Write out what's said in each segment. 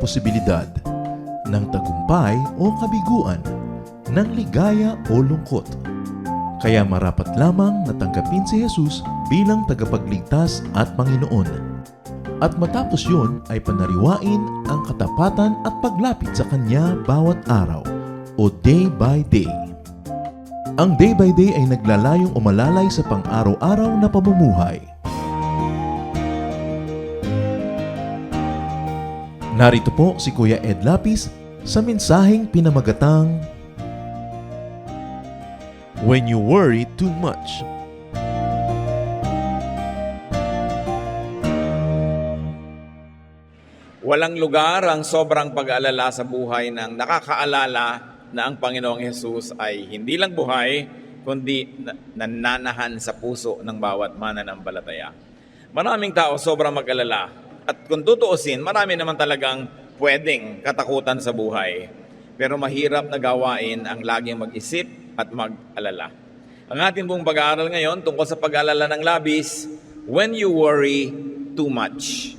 posibilidad ng tagumpay o kabiguan, ng ligaya o lungkot. Kaya marapat lamang na tanggapin si Jesus bilang tagapagligtas at Panginoon. At matapos yun ay panariwain ang katapatan at paglapit sa Kanya bawat araw o day by day. Ang day by day ay naglalayong umalalay sa pang-araw-araw na pamumuhay. Narito po si Kuya Ed Lapis sa mensaheng pinamagatang When You Worry Too Much. Walang lugar ang sobrang pag-aalala sa buhay ng nakakaalala na ang Panginoong Hesus ay hindi lang buhay, kundi nananahan sa puso ng bawat mananampalataya. Maraming tao sobrang mag-alala. At kung tutuusin, marami naman talagang pwedeng katakutan sa buhay. Pero mahirap na gawain ang laging mag-isip at mag-alala. Ang ating pong pag-aaral ngayon tungkol sa pag-alala ng labis, when you worry too much.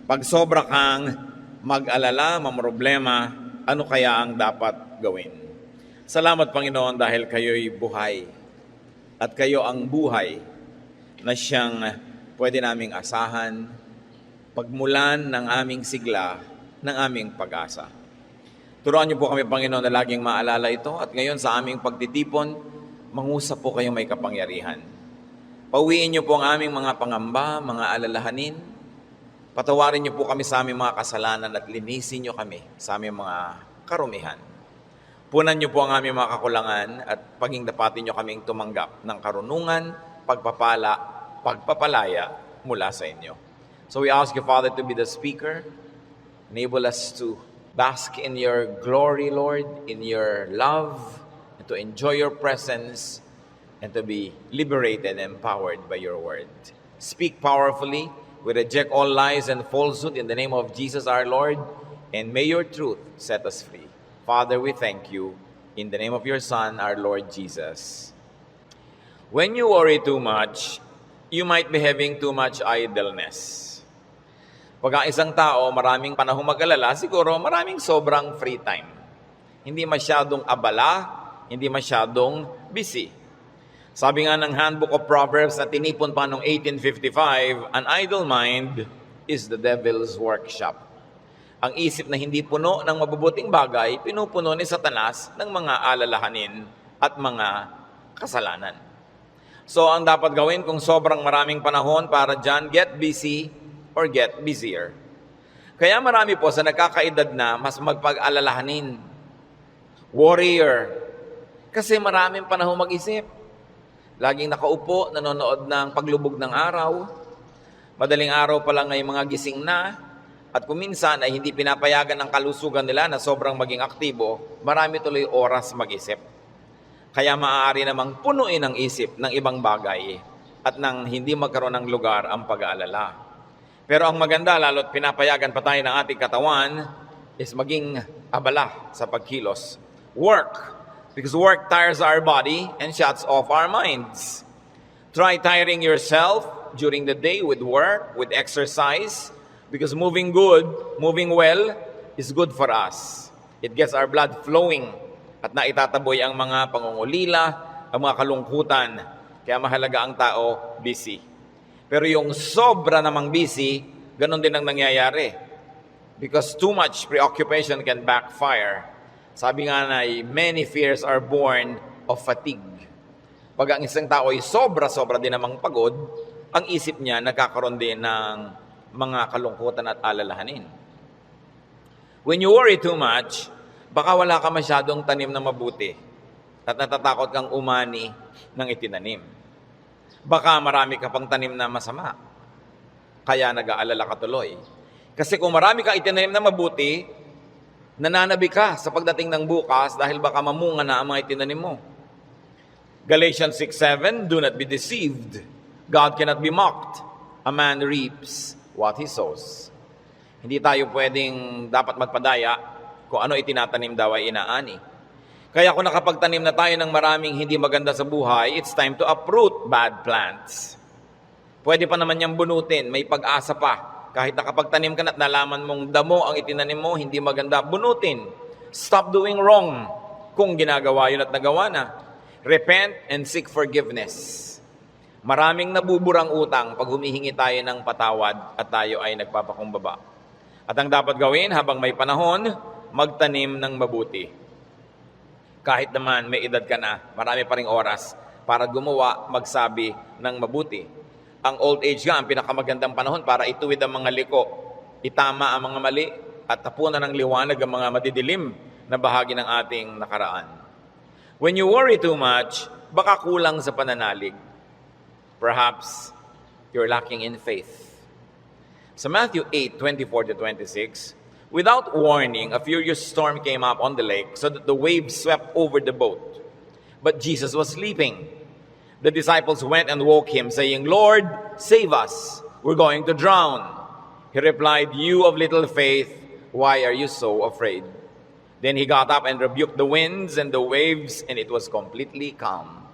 Pag sobra kang mag-alala, mamroblema, ano kaya ang dapat gawin? Salamat Panginoon dahil kayo'y buhay. At kayo ang buhay na siyang pwede naming asahan, pagmulan ng aming sigla, ng aming pag-asa. Turuan niyo po kami, Panginoon, na laging maalala ito at ngayon sa aming pagtitipon, mangusap po kayong may kapangyarihan. Pauwiin niyo po ang aming mga pangamba, mga alalahanin. Patawarin niyo po kami sa aming mga kasalanan at linisin niyo kami sa aming mga karumihan. Punan niyo po ang aming mga kakulangan at pagingdapatin niyo kaming tumanggap ng karunungan, pagpapalaya mula sa inyo. So we ask you, Father, to be the speaker. Enable us to bask in your glory, Lord, in your love, and to enjoy your presence, and to be liberated and empowered by your word. Speak powerfully. We reject all lies and falsehood in the name of Jesus our Lord, and may your truth set us free. Father, we thank you in the name of your Son, our Lord Jesus. When you worry too much, you might be having too much idleness. Pag ang isang tao maraming panahong mag-alala, siguro maraming sobrang free time. Hindi masyadong abala, hindi masyadong busy. Sabi nga ng Handbook of Proverbs na tinipon pa noong 1855, an idle mind is the devil's workshop. Ang isip na hindi puno ng mabubuting bagay, pinupuno ni Satanas ng mga alalahanin at mga kasalanan. So ang dapat gawin kung sobrang maraming panahon para dyan, get busy or get busier. Kaya marami po sa nagkakaedad na mas magpag-alalahanin. Warrior. Kasi maraming panahon mag-isip. Laging nakaupo, nanonood ng paglubog ng araw. Madaling araw pa lang ay mga gising na. At kung minsan ay hindi pinapayagan ng kalusugan nila na sobrang maging aktibo, marami tuloy oras mag-isip. Kaya maaari namang punuin ang isip ng ibang bagay at nang hindi magkaroon ng lugar ang pag-aalala. Pero ang maganda, lalo't pinapayagan pa tayo ng ating katawan, is maging abala sa pagkilos. Work. Because work tires our body and shuts off our minds. Try tiring yourself during the day with work, with exercise, because moving well, is good for us. It gets our blood flowing at naitataboy ang mga pangungulila, ang mga kalungkutan. Kaya mahalaga ang tao busy. Pero yung sobra namang busy, ganun din ang nangyayari. Because too much preoccupation can backfire. Sabi nga na, many fears are born of fatigue. Pag ang isang tao ay sobra-sobra din namang pagod, ang isip niya nagkakaroon din ng mga kalungkutan at alalahanin. When you worry too much, baka wala ka masyadong tanim na mabuti at natatakot kang umani ng itinanim. Baka marami ka pang tanim na masama, kaya nag-aalala ka tuloy. Kasi kung marami kang itinanim na mabuti, nananabi ka sa pagdating ng bukas dahil baka mamunga na ang mga itinanim mo. Galatians 6:7, do not be deceived. God cannot be mocked. A man reaps what he sows. Hindi tayo pwedeng dapat magpadaya kung ano itinatanim daw ay inaani. Kaya kung nakapagtanim na tayo ng maraming hindi maganda sa buhay, it's time to uproot bad plants. Pwede pa naman niyang bunutin, may pag-asa pa Kahit nakapagtanim ka na at nalaman mong damo ang itinanim mo, hindi maganda, bunutin. Stop doing wrong kung ginagawa yun at nagawa na. Repent and seek forgiveness. Maraming nabuburang utang pag humihingi tayo ng patawad at tayo ay nagpapakumbaba. At ang dapat gawin habang may panahon, magtanim ng mabuti. Kahit naman may edad ka na, marami pa ring oras para gumawa, magsabi ng mabuti. Ang old age nga, ang pinakamagandang panahon para ituwid ang mga liko, itama ang mga mali, at tapunan ng liwanag ang mga madidilim na bahagi ng ating nakaraan. When you worry too much, baka kulang sa pananalig. Perhaps you're lacking in faith. Sa Matthew 8:24-26, without warning, a furious storm came up on the lake so that the waves swept over the boat. But Jesus was sleeping. The disciples went and woke him, saying, "Lord, save us. We're going to drown." He replied, "You of little faith, why are you so afraid?" Then he got up and rebuked the winds and the waves, and it was completely calm.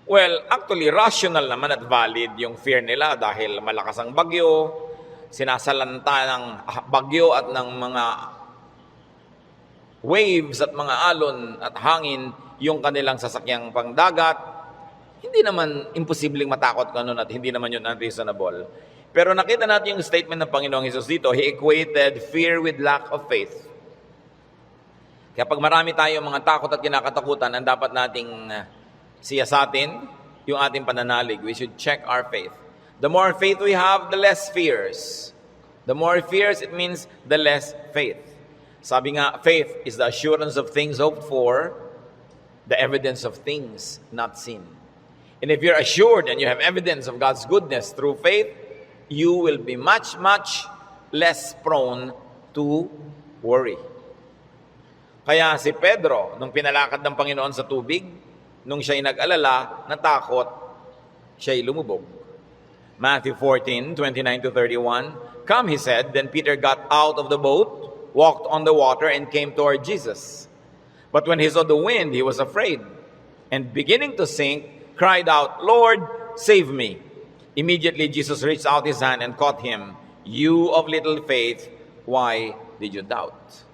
Well, actually, rational naman at valid yung fear nila dahil malakas ang bagyo, sinasalanta ng bagyo at ng mga waves at mga alon at hangin yung kanilang sasakyang pangdagat. Hindi naman imposibleng matakot ka nun at hindi naman yun unreasonable. Pero nakita natin yung statement ng Panginoong Hesus dito, He equated fear with lack of faith. Kaya pag marami tayong mga takot at kinakatakutan, ang dapat nating siyasatin yung ating pananalig. We should check our faith. The more faith we have, the less fears. The more fears, it means the less faith. Sabi nga, faith is the assurance of things hoped for, the evidence of things not seen. And if you're assured and you have evidence of God's goodness through faith, you will be much, much less prone to worry. Kaya si Pedro, nung pinalakad ng Panginoon sa tubig, nung siya'y nag-alala, natakot, siya'y lumubog. Matthew 14:29-31, "Come," he said. Then Peter got out of the boat, walked on the water, and came toward Jesus. But when he saw the wind, he was afraid, and beginning to sink, cried out, "Lord, save me." Immediately Jesus reached out his hand and caught him. "You of little faith, why did you doubt?"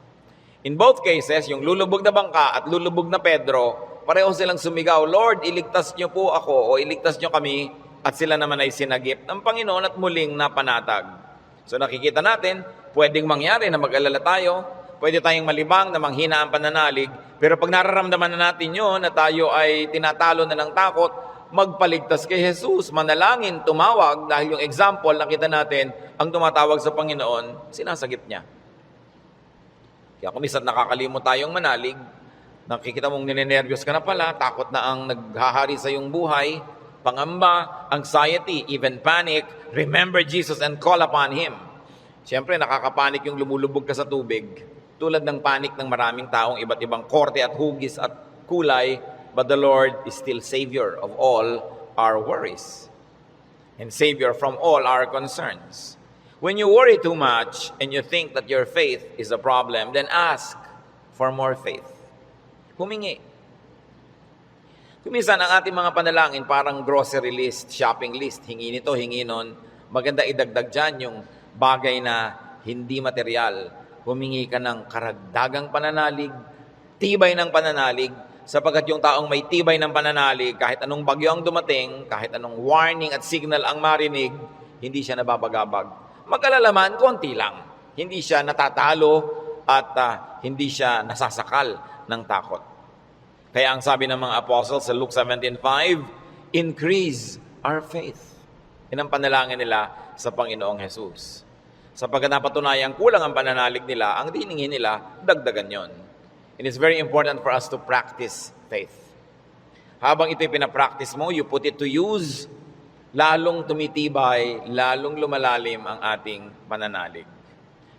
In both cases, yung lulubog na bangka at lulubog na Pedro, pareho silang sumigaw, "Lord, iligtas niyo po ako," o "iligtas niyo kami," at sila naman ay sinagip ng Panginoon at muling napanatag. So nakikita natin, pwedeng mangyari na mag-alala tayo, pwede tayong malibang na manghina ang pananalig, pero pag nararamdaman na natin yun, na tayo ay tinatalo na ng takot, magpaligtas kay Jesus, manalangin, tumawag, dahil yung example, nakita natin, ang tumatawag sa Panginoon, sinasagip niya. Kaya kung minsan nakakalimot tayong manalig, nakikita mong ninenervyos ka na pala, takot na ang naghahari sa iyong buhay, pangamba, anxiety, even panic, remember Jesus and call upon Him. Siyempre, nakakapanik yung lumulubog ka sa tubig, tulad ng panik ng maraming taong iba't ibang korte at hugis at kulay, but the Lord is still Savior of all our worries and Savior from all our concerns. When you worry too much and you think that your faith is a problem, then ask for more faith. Humingi. Kuminsan ang ating mga panalangin parang grocery list, shopping list, hingi nito, hingi nun. Maganda idagdag dyan yung bagay na hindi material. Humingi ka ng karagdagang pananalig, tibay ng pananalig, sapagkat yung taong may tibay ng pananalig, kahit anong bagyo ang dumating, kahit anong warning at signal ang marinig, hindi siya nababagabag. Mag-alala man, konti lang. Hindi siya natatalo at hindi siya nasasakal ng takot. Kaya ang sabi ng mga apostles sa Luke 17:5, increase our faith. Yan ang panalangin nila sa Panginoong Jesus. Sapagkat napatunayang kulang ang pananalig nila, ang diningin nila, dagdagan yon. And it's very important for us to practice faith. Habang ito'y pinapractice mo, you put it to use, lalong tumitibay, lalong lumalalim ang ating pananalig.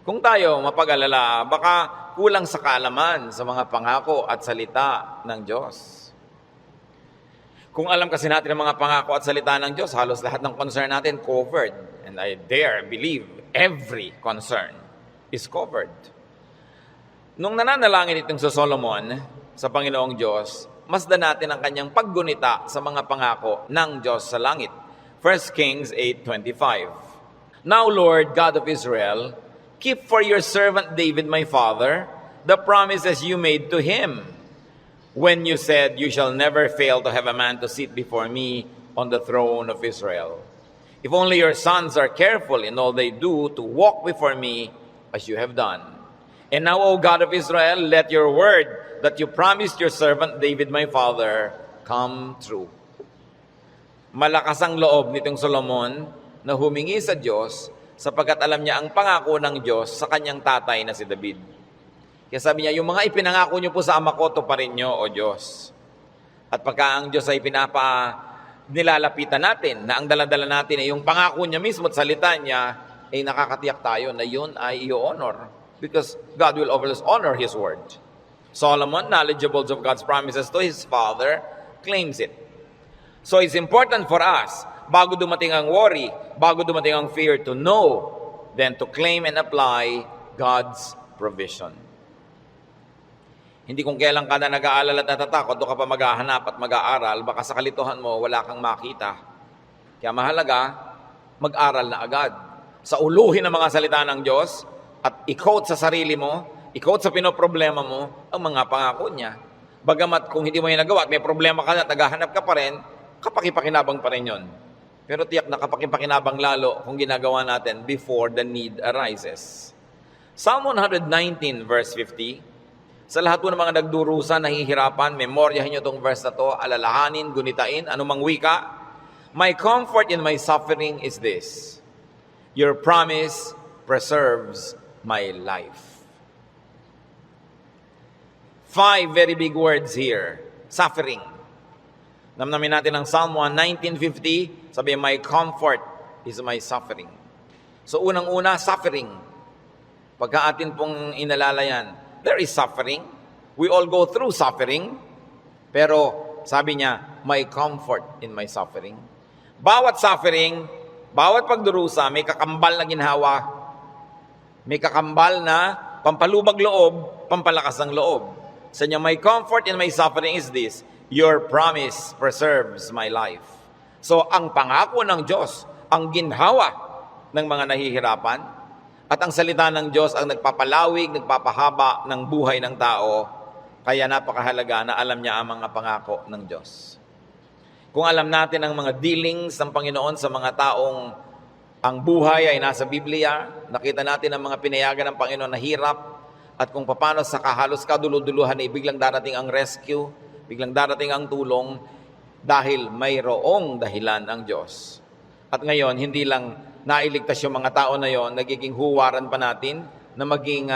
Kung tayo mapag-alala, baka kulang sa kaalaman sa mga pangako at salita ng Diyos. Kung alam kasi natin ang mga pangako at salita ng Diyos, halos lahat ng concern natin covered. And I dare believe every concern is covered. Nung nananalangin itong sa Solomon, sa Panginoong Diyos, masdan natin ang kanyang paggunita sa mga pangako ng Diyos sa langit. 1 Kings 8:25. Now, Lord, God of Israel, keep for your servant David, my father, the promises you made to him when you said, you shall never fail to have a man to sit before me on the throne of Israel. If only your sons are careful in all they do to walk before me as you have done. And now, O God of Israel, let your word that you promised your servant David, my father, come true. Malakas ang loob nitong Solomon na humingi sa Diyos sapagkat alam niya ang pangako ng Diyos sa kanyang tatay na si David. Kaya sabi niya, yung mga ipinangako niyo po sa ama ko, tuparin niyo, O Diyos. At pagka ang Diyos ay nilalapitan natin, na ang daladala natin ay yung pangako niya mismo at salita niya, ay nakakatiyak tayo na yun ay i-honor. Because God will always honor His word. Solomon, knowledgeable of God's promises to his father, claims it. So it's important for us, bago dumating ang worry, bago dumating ang fear, to know, then to claim and apply God's provision. Hindi kung kailan ka na nag-aalala at natatakot, doon ka pa maghahanap at mag-aaral, baka sa kalituhan mo, wala kang makita. Kaya mahalaga, mag-aral na agad. Sa uluhin ng mga salita ng Diyos, at i-quote sa sarili mo, i-quote sa pinoproblema mo, ang mga pangako niya. Bagamat kung hindi mo yung nagawa at may problema ka na at naghahanap ka pa rin, kapakipakinabang pa rin yun. Pero tiyak na kapakipakinabang lalo kung ginagawa natin before the need arises. Psalm 119 verse 50, sa lahat po ng mga nagdurusa, nahihirapan, memoryahin nyo itong verse na to, alalahanin, gunitain, anumang wika. My comfort in my suffering is this: your promise preserves my life. 5 very big words here. Suffering. Namnamin natin ang Psalm 19:50, sabi, my comfort is my suffering. So unang-una, suffering. Pagka atin pong inalalayan, there is suffering. We all go through suffering. Pero sabi niya, my comfort in my suffering. Bawat suffering, bawat pagdurusa, may kakambal na ginhawa. May kakambal na pampalubag loob, pampalakas ng loob. Sa niya, my comfort in my suffering is this: your promise preserves my life. So, ang pangako ng Diyos, ang ginhawa ng mga nahihirapan, at ang salita ng Diyos ang nagpapalawig, nagpapahaba ng buhay ng tao. Kaya napakahalaga na alam niya ang mga pangako ng Diyos. Kung alam natin ang mga dealings ng Panginoon sa mga taong ang buhay ay nasa Biblia, nakita natin ang mga pinayagan ng Panginoon na hirap, at kung paano sa kahalos kaduluduluhan ay biglang darating ang rescue, biglang darating ang tulong dahil mayroong dahilan ang Diyos. At ngayon, hindi lang nailigtas yung mga tao na yon, nagiging huwaran pa natin na maging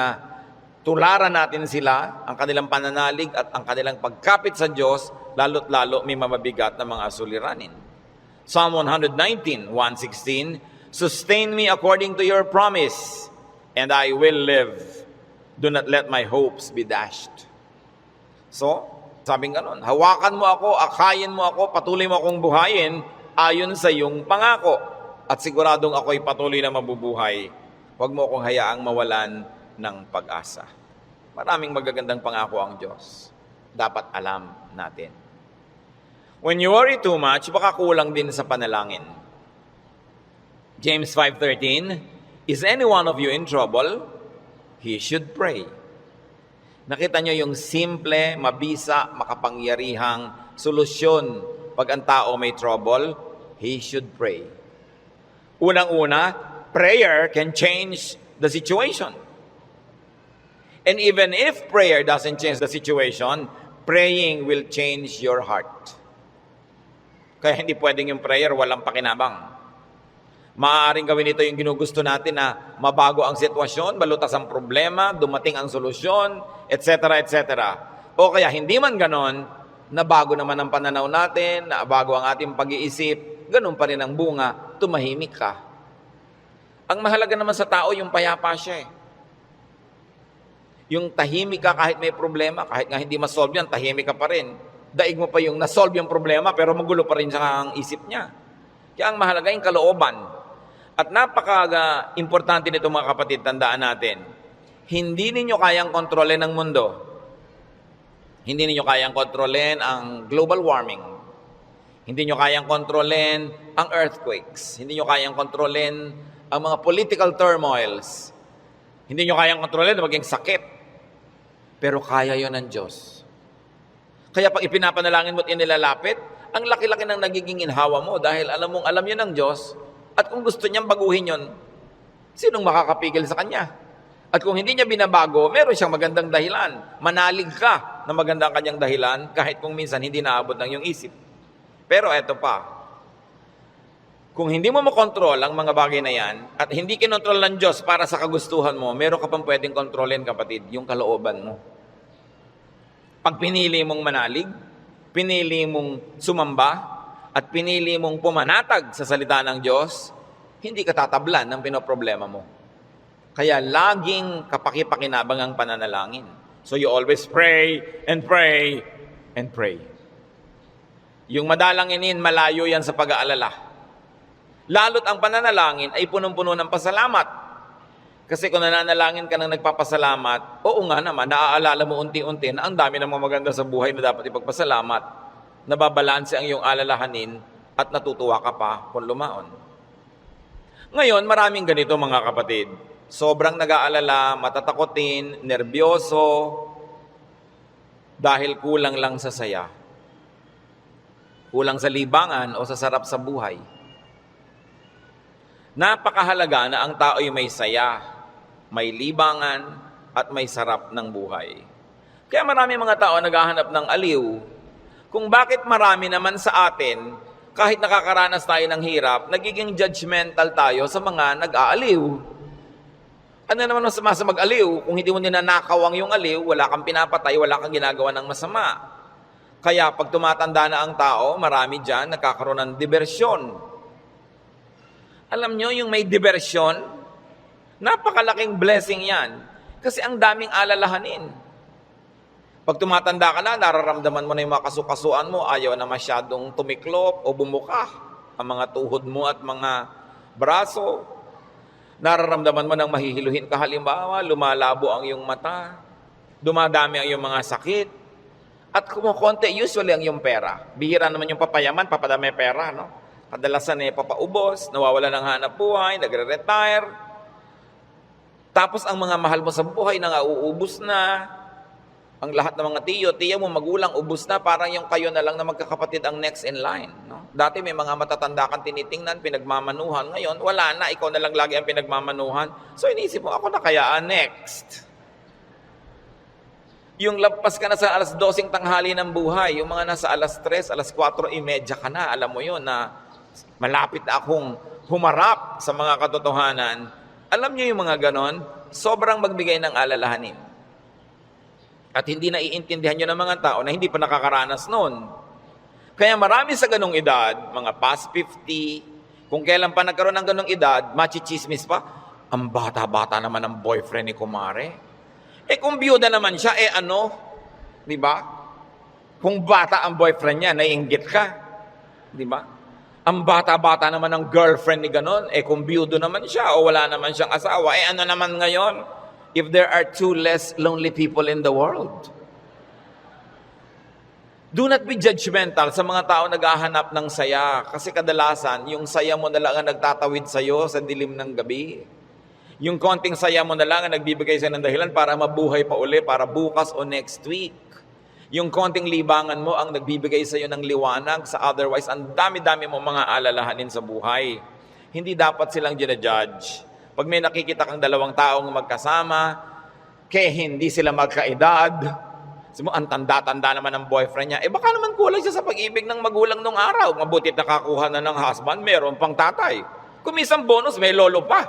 tularan natin sila, ang kanilang pananalig at ang kanilang pagkapit sa Diyos, lalo't lalo may mamabigat na mga suliranin. Psalm 119, 116, sustain me according to your promise, and I will live. Do not let my hopes be dashed. So, sabing ganon, hawakan mo ako, akayin mo ako, patuloy mo akong buhayin ayon sa iyong pangako. At siguradong ako'y patuloy na mabubuhay. Huwag mo akong hayaang mawalan ng pag-asa. Maraming magagandang pangako ang Diyos. Dapat alam natin. When you worry too much, baka kulang din sa panalangin. James 5:13, is any one of you in trouble? He should pray. Nakita nyo yung simple, mabisa, makapangyarihang solusyon pag ang tao may trouble? He should pray. Unang-una, prayer can change the situation. And even if prayer doesn't change the situation, praying will change your heart. Kaya hindi pwedeng yung prayer walang pakinabang. Maaaring gawin ito yung ginugusto natin na mabago ang sitwasyon, balutas ang problema, dumating ang solusyon, etc., etc. O kaya hindi man ganon, nabago naman ang pananaw natin, nabago ang ating pag-iisip, ganun pa rin ang bunga, tumahimik ka. Ang mahalaga naman sa tao, yung payapa siya eh. Yung tahimik ka kahit may problema, kahit nga hindi masolve yan, tahimik ka pa rin. Daig mo pa yung nasolve yung problema, pero magulo pa rin sa ang isip niya. Kaya ang mahalaga yung kalooban. At napaka-importante nito mga kapatid, tandaan natin, hindi ninyo kayang kontrolin ang mundo. Hindi ninyo kayang kontrolin ang global warming. Hindi nyo kayang kontrolin ang earthquakes. Hindi nyo kayang kontrolin ang mga political turmoils, hindi nyo kayang kontrolin, maging sakit. Pero kaya yon ng Diyos. Kaya pag ipinapanalangin mo at inilalapit, ang laki-laki ng nagiging inhawa mo dahil alam mong alam yun ng Diyos at kung gusto niyang baguhin yon, sinong makakapigil sa Kanya? At kung hindi niya binabago, meron siyang magandang dahilan. Manalig ka na magandang kanyang dahilan kahit kung minsan hindi naabot ng iyong isip. Pero eto pa, kung hindi mo makontrol ang mga bagay na yan at hindi kinontrol ng Diyos para sa kagustuhan mo, meron ka pang pwedeng kontrolin, kapatid, yung kalooban mo. Pag pinili mong manalig, pinili mong sumamba, at pinili mong pumanatag sa salita ng Diyos, hindi ka tatablan ng pinoproblema mo. Kaya laging kapaki-pakinabang ang pananalangin. So you always pray and pray and pray. Yung madalanginin, malayo yan sa pag-aalala. Lalo't ang pananalangin ay punong-puno ng pasalamat. Kasi kung nananalangin ka ng nagpapasalamat, oo nga naman, naaalala mo unti-unti na ang dami ng mga maganda sa buhay na dapat ipagpasalamat. Nababalanse ang iyong alalahanin at natutuwa ka pa kung lumaon. Ngayon, maraming ganito mga kapatid. Sobrang nag-aalala, matatakotin, nerbyoso, dahil kulang lang sa saya. Kulang sa libangan o sa sarap sa buhay. Napakahalaga na ang tao ay may saya, may libangan, at may sarap ng buhay. Kaya marami mga tao naghahanap ng aliw. Kung bakit marami naman sa atin, kahit nakakaranas tayo ng hirap, nagiging judgmental tayo sa mga nag-aaliw. Ano naman ang sama sa mag-aliw? Kung hindi mo ninanakaw ang iyong aliw, wala kang pinapatay, wala kang ginagawa ng masama. Kaya pag tumatanda na ang tao, marami dyan nagkakaroon ng diversyon. Alam nyo, yung may diversyon, napakalaking blessing yan. Kasi ang daming alalahanin. Pag tumatanda ka na, nararamdaman mo na yung mga kasukasuan mo, ayaw na masyadong tumiklop o bumuka ang mga tuhod mo at mga braso. Nararamdaman mo nang mahihiluhin ka, halimbawa, lumalabo ang iyong mata, dumadami ang iyong mga sakit, at kumukonti, usually ang iyong pera. Bihira naman yung papayaman, papadami pera, no? Kadalasan papaubos, nawawala ng hanap buhay, nagre-retire. Tapos ang mga mahal mo sa buhay na uubos na. Ang lahat ng mga tiya mo, magulang, ubos na, parang yung kayo na lang na magkakapatid ang next in line. No? Dati may mga matatanda kang tinitingnan, pinagmamanuhan. Ngayon, wala na, ikaw na lang lagi ang pinagmamanuhan. So inisip mo, ako na kaya next. Yung lampas ka na sa alas 12 tanghali ng buhay, yung mga nasa alas 3, alas 4:30 ka na, alam mo yun na malapit na akong humarap sa mga katotohanan. Alam niyo yung mga ganon, sobrang magbigay ng alalahanin. At hindi na iintindihan nyo ng mga tao na hindi pa nakakaranas noon. Kaya marami sa ganong edad, mga past 50, kung kailan pa nagkaroon ng ganong edad, machichismis pa, ang bata-bata naman ng boyfriend ni Kumare. Kung biyuda naman siya, di ba? Kung bata ang boyfriend niya, naiinggit ka. Di ba? Ang bata-bata naman ng girlfriend ni ganon, kung biyudo naman siya o wala naman siyang asawa, ano naman ngayon? If there are 2 less lonely people in the world. Do not be judgmental sa mga tao naghahanap ng saya. Kasi kadalasan, yung saya mo na lang ang nagtatawid sa'yo sa dilim ng gabi. Yung konting saya mo na lang ang nagbibigay sa'yo ng dahilan para mabuhay pa uli, para bukas o next week. Yung konting libangan mo ang nagbibigay sa'yo ng liwanag sa otherwise, ang dami-dami mo mga alalahanin sa buhay. Hindi dapat silang ginajudge. Pag may nakikita kang dalawang taong magkasama, hindi sila magkaedad, ang tanda-tanda naman ng boyfriend niya, baka naman kulang siya sa pag-ibig ng magulang nung araw. Mabutit nakakuha na ng husband, meron pang tatay. Kung minsan bonus, may lolo pa.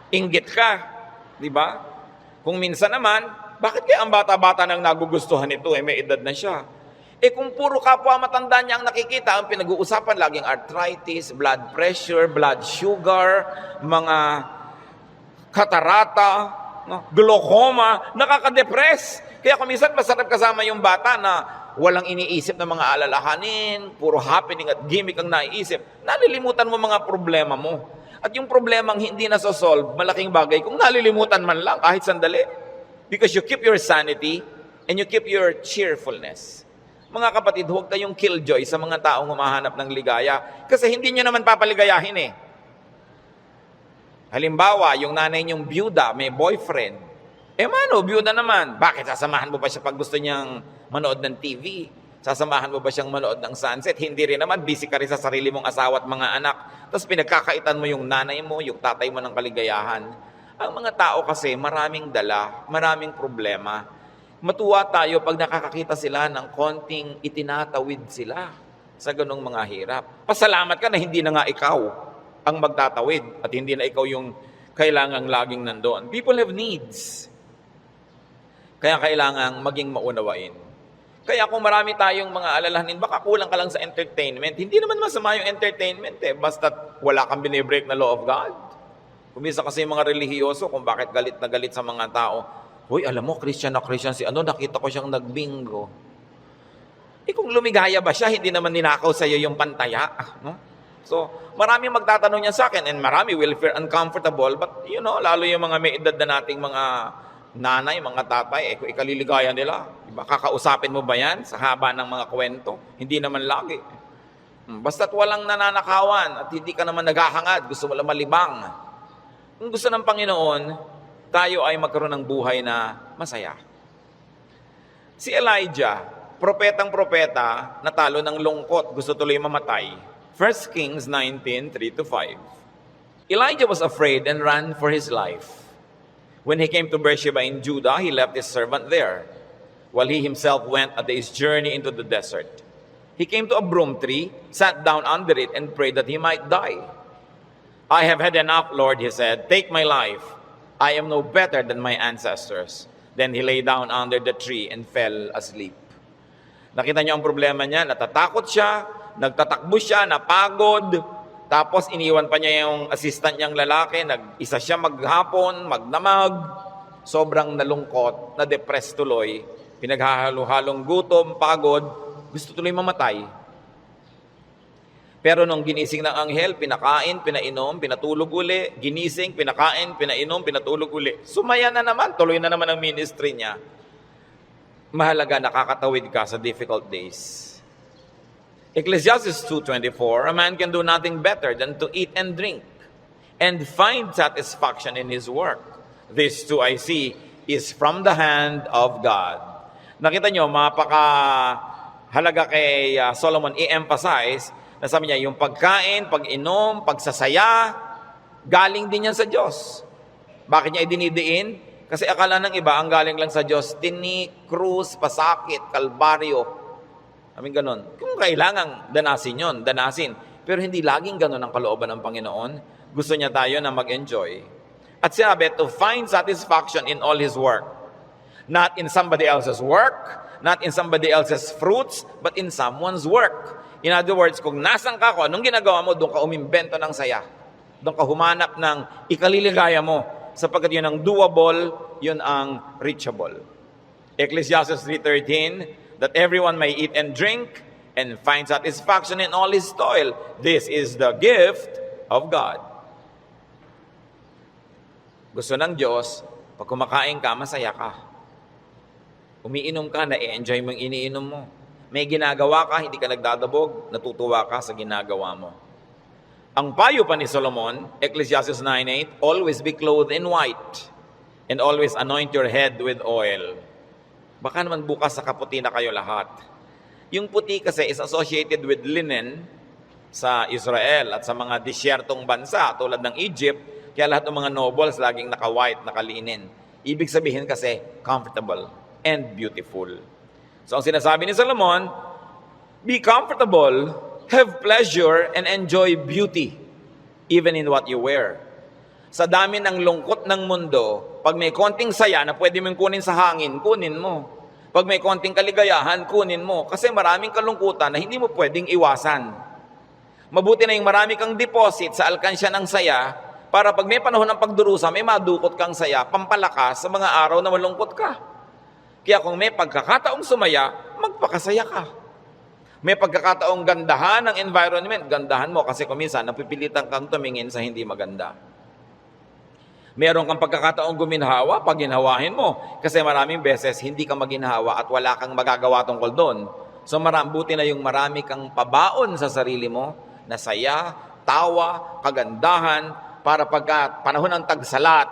Inggit ka, di ba? Kung minsan naman, bakit kaya ang bata-bata nang nagugustuhan ito, may edad na siya? Kung puro kapwa matanda niya ang nakikita, ang pinag-uusapan laging arthritis, blood pressure, blood sugar, mga katarata, glaucoma, nakaka-depress. Kaya kung minsan masarap kasama yung bata na walang iniisip na mga alalahanin, puro happening at gimmick ang naiisip, nalilimutan mo mga problema mo. At yung problemang hindi nasosolve, malaking bagay kung nalilimutan man lang kahit sandali. Because you keep your sanity and you keep your cheerfulness. Mga kapatid, huwag kayong killjoy sa mga taong humahanap ng ligaya. Kasi hindi nyo naman papaligayahin Halimbawa, yung nanay niyong byuda, may boyfriend. Mano, byuda naman. Bakit sasamahan mo ba siya pag gusto niyang manood ng TV? Sasamahan mo ba siyang manood ng sunset? Hindi rin naman, busy ka rin sa sarili mong asawa at mga anak. Tapos pinagkakaitan mo yung nanay mo, yung tatay mo ng kaligayahan. Ang mga tao kasi maraming dala, maraming problema. Matuwa tayo pag nakakakita sila ng konting itinatawid sila sa ganong mga hirap. Pasalamat ka na hindi na nga ikaw ang magtatawid at hindi na ikaw yung kailangang laging nandoon. People have needs. Kaya kailangang maging maunawain. Kaya kung marami tayong mga alalahanin, baka kulang ka lang sa entertainment. Hindi naman masama yung entertainment basta wala kang binibreak na law of God. Kumisa kasi yung mga relihiyoso kung bakit galit na galit sa mga tao. Hoy, alam mo, Christian na Christian si nakita ko siyang nagbingo. Kung lumigaya ba siya, hindi naman ninakaw sa iyo yung pantaya. No? So, marami magtatanong niya sa akin and marami will feel uncomfortable. But, lalo yung mga may edad na nating mga nanay, mga tatay, kung ikaliligaya nila, diba? Kakausapin mo ba yan sa haba ng mga kwento? Hindi naman lagi. Basta't walang nananakawan at hindi ka naman naghahangad, gusto mo lang malibang. Kung gusto ng Panginoon, tayo ay magkaroon ng buhay na masaya. Si Elijah, propetang-propeta, natalo ng lungkot, gusto tuloy mamatay. 1 Kings 19:3-5. Elijah was afraid and ran for his life. When he came to Beersheba in Judah, he left his servant there, while he himself went a day's journey into the desert. He came to a broom tree, sat down under it, and prayed that he might die. I have had enough, Lord, he said. Take my life. I am no better than my ancestors. Then he lay down under the tree and fell asleep. Nakita niyo ang problema niya, natatakot siya, nagtatakbo siya, napagod, tapos iniwan pa niya yung assistant niyang lalaki, nag-isa siya maghapon, magdamag, sobrang nalungkot, na-depressed tuloy, pinaghahalo-halong gutom, pagod, gusto tuloy mamatay. Pero nung ginising ng anghel, pinakain, pinainom, pinatulog uli, ginising, pinakain, pinainom, pinatulog uli. Sumaya na naman, tuloy na naman ang ministry niya. Mahalaga, nakakatawid ka sa difficult days. Ecclesiastes 2:24, a man can do nothing better than to eat and drink and find satisfaction in his work. This too I see is from the hand of God. Nakita nyo, mapakahalaga kay Solomon i-emphasize na sabi niya, yung pagkain, pag-inom, pagsasaya, galing din yan sa Diyos. Bakit niya idinidiin? Kasi akala ng iba, ang galing lang sa Diyos, tinik, krus, pasakit, kalbaryo. Ganun. Kung kailangang danasin yon, danasin. Pero hindi laging ganun ang kalooban ng Panginoon. Gusto niya tayo na mag-enjoy. At sinabi, to find satisfaction in all His work. Not in somebody else's work, not in somebody else's fruits, but in someone's work. In other words, kung nasan ka, kung anong ginagawa mo, doon ka umimbento ng saya. Doon ka humanap ng ikaliligaya mo. Sapagkat yun ang doable, yun ang reachable. Ecclesiastes 3:13, that everyone may eat and drink and find satisfaction in all his toil. This is the gift of God. Gusto ng Diyos, pag kumakain ka, masaya ka. Umiinom ka, na-enjoy mo yung iniinom mo. May ginagawa ka, hindi ka nagdadabog, natutuwa ka sa ginagawa mo. Ang payo pa ni Solomon, Ecclesiastes 9:8, always be clothed in white and always anoint your head with oil. Baka naman bukas sa kaputi na kayo lahat. Yung puti kasi is associated with linen sa Israel at sa mga disyertong bansa tulad ng Egypt, kaya lahat ng mga nobles laging naka-white, naka-linen. Ibig sabihin kasi comfortable and beautiful. So ang sinasabi ni Solomon, be comfortable, have pleasure, and enjoy beauty even in what you wear. Sa dami ng lungkot ng mundo, pag may konting saya na pwede mong kunin sa hangin, kunin mo. Pag may konting kaligayahan, kunin mo. Kasi maraming kalungkutan na hindi mo pwedeng iwasan. Mabuti na yung marami kang deposit sa alkansya ng saya para pag may panahon ng pagdurusa, may madukot kang saya, pampalakas sa mga araw na malungkot ka. Kaya kung may pagkakataong sumaya, magpakasaya ka. May pagkakataong gandahan ng environment, gandahan mo kasi kung minsan napipilitan kang tumingin sa hindi maganda. Meron kang pagkakataong guminhawa, pag ginhawahin mo. Kasi maraming beses, hindi ka maginhawa at wala kang magagawa tungkol doon. So buti na yung marami kang pabaon sa sarili mo, na saya, tawa, kagandahan, para pagka panahon ng tagsalat,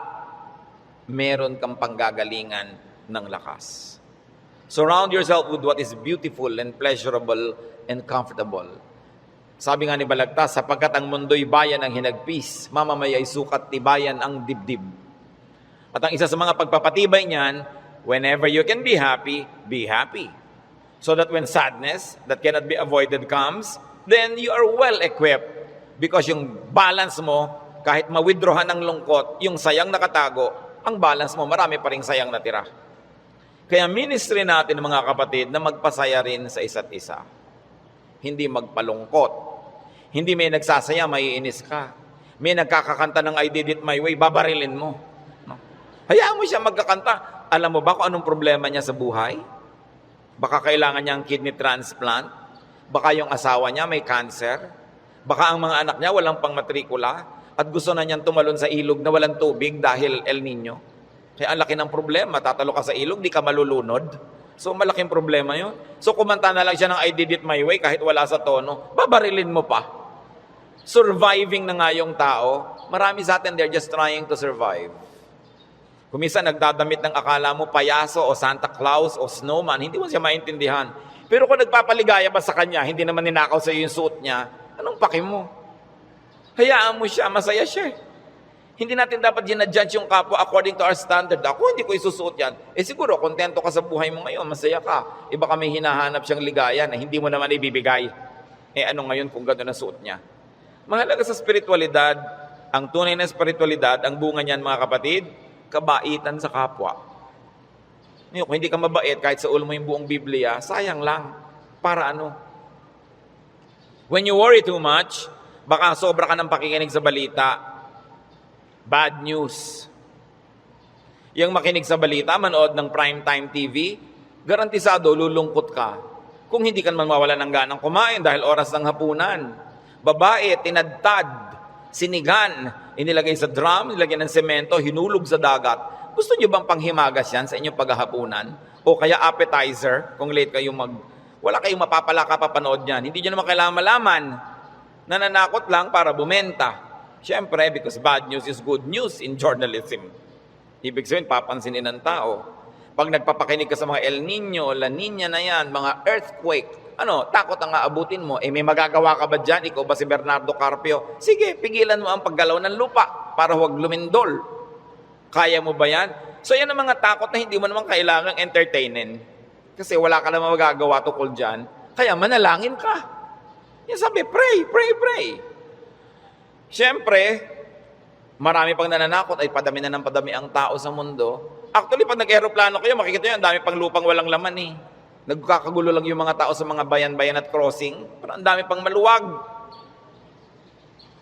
meron kang panggagalingan ng lakas. Surround yourself with what is beautiful and pleasurable and comfortable. Sabi nga ni Balagtas, sapagkat ang mundo'y bayan ng hinagpis, mamamaya'y sukat tibayan ang dibdib. At ang isa sa mga pagpapatibay niyan, whenever you can be happy, be happy. So that when sadness that cannot be avoided comes, then you are well equipped. Because yung balance mo, kahit ma-withdrawhan ng lungkot, yung sayang nakatago, ang balance mo, marami pa rin sayang natira. Kaya ministry natin, mga kapatid, na magpasaya rin sa isa't isa. Hindi magpalungkot. Hindi may nagsasaya, maiinis ka. May nagkakakanta ng I did it my way, babarilin mo. No? Hayaan mo siya magkakanta. Alam mo ba kung anong problema niya sa buhay? Baka kailangan niya ang kidney transplant. Baka yung asawa niya may cancer. Baka ang mga anak niya walang pangmatrikula. At gusto na niyang tumalon sa ilog na walang tubig dahil El Nino. Kaya ang laki ng problema. Tatalo ka sa ilog, di ka malulunod. So malaking problema yun. So kumanta na lang siya ng I did it my way kahit wala sa tono. Babarilin mo pa. Surviving na nga yung tao. Marami sa atin, they're just trying to survive. Kung minsan nagdadamit ng akala mo payaso o Santa Claus o snowman, hindi mo siya maintindihan. Pero kung nagpapaligaya ba sa kanya, hindi naman ninakaw sa iyo yung suot niya, anong paki mo? Hayaan mo siya, masaya siya. Hindi natin dapat ginadjudge yung kapwa according to our standard. Ako, hindi ko isusuot yan. Siguro, kontento ka sa buhay mo ngayon, masaya ka. Iba ka may hinahanap siyang ligaya na hindi mo naman ibibigay. Ano ngayon kung gano'n ang suot niya? Mahalaga sa spiritualidad, ang tunay na spiritualidad, ang bunga niyan, mga kapatid, kabaitan sa kapwa. Kung hindi ka mabait, kahit sa ulo mo yung buong Biblia, sayang lang. Para ano? When you worry too much, baka sobra ka ng pakikinig sa balita. Bad news. Yung makinig sa balita, manood ng primetime TV, garantisado, lulungkot ka. Kung hindi ka man mawala ng ganang kumain dahil oras ng hapunan. Babae, tinadtad, sinigan, inilagay sa drum, nilagyan ng semento, hinulog sa dagat. Gusto nyo bang panghimagas yan sa inyong paghahapunan? O kaya appetizer, kung late kayo wala kayong mapapala kapapanood yan. Hindi nyo naman kailangan malaman. Nananakot lang para bumenta. Siyempre, because bad news is good news in journalism. Ibig sabihin, papansinin ng tao. Pag nagpapakinig ka sa mga El Nino, La Nina na yan, mga earthquake, takot ang aabutin mo. May magagawa ka ba dyan? Ikaw ba si Bernardo Carpio? Sige, pigilan mo ang paggalaw ng lupa para huwag lumindol. Kaya mo ba yan? So yan ang mga takot na hindi mo naman kailangang entertainin. Kasi wala ka naman magagawa tukol dyan. Kaya manalangin ka. Yan sabi, pray, pray, pray. Siyempre, marami pang nananakot ay padami na ng padami ang tao sa mundo. Actually, pag nag-aeroplano kayo, makikita nyo, ang dami pang lupang walang laman eh. Nagkakagulo lang yung mga tao sa mga bayan-bayan at crossing. Pero ang dami pang maluwag.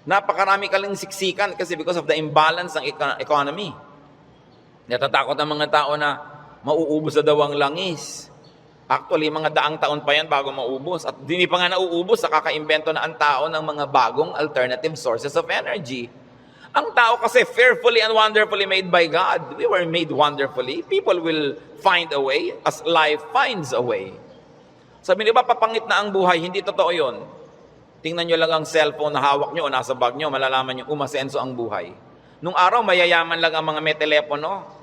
Napakarami ka lang siksikan kasi because of the imbalance ng economy. Natatakot ang mga tao na mauubos na daw ang langis. Actually, mga daang taon pa yan bago maubos. At hindi pa nga nauubos, nakaka-invento na ang tao ng mga bagong alternative sources of energy. Ang tao kasi fearfully and wonderfully made by God. We were made wonderfully. People will find a way as life finds a way. Sabi niyo ba, papangit na ang buhay? Hindi totoo yun. Tingnan nyo lang ang cellphone na hawak nyo o nasa bag nyo, malalaman nyo umasenso ang buhay. Nung araw, mayayaman lang ang mga may telepono.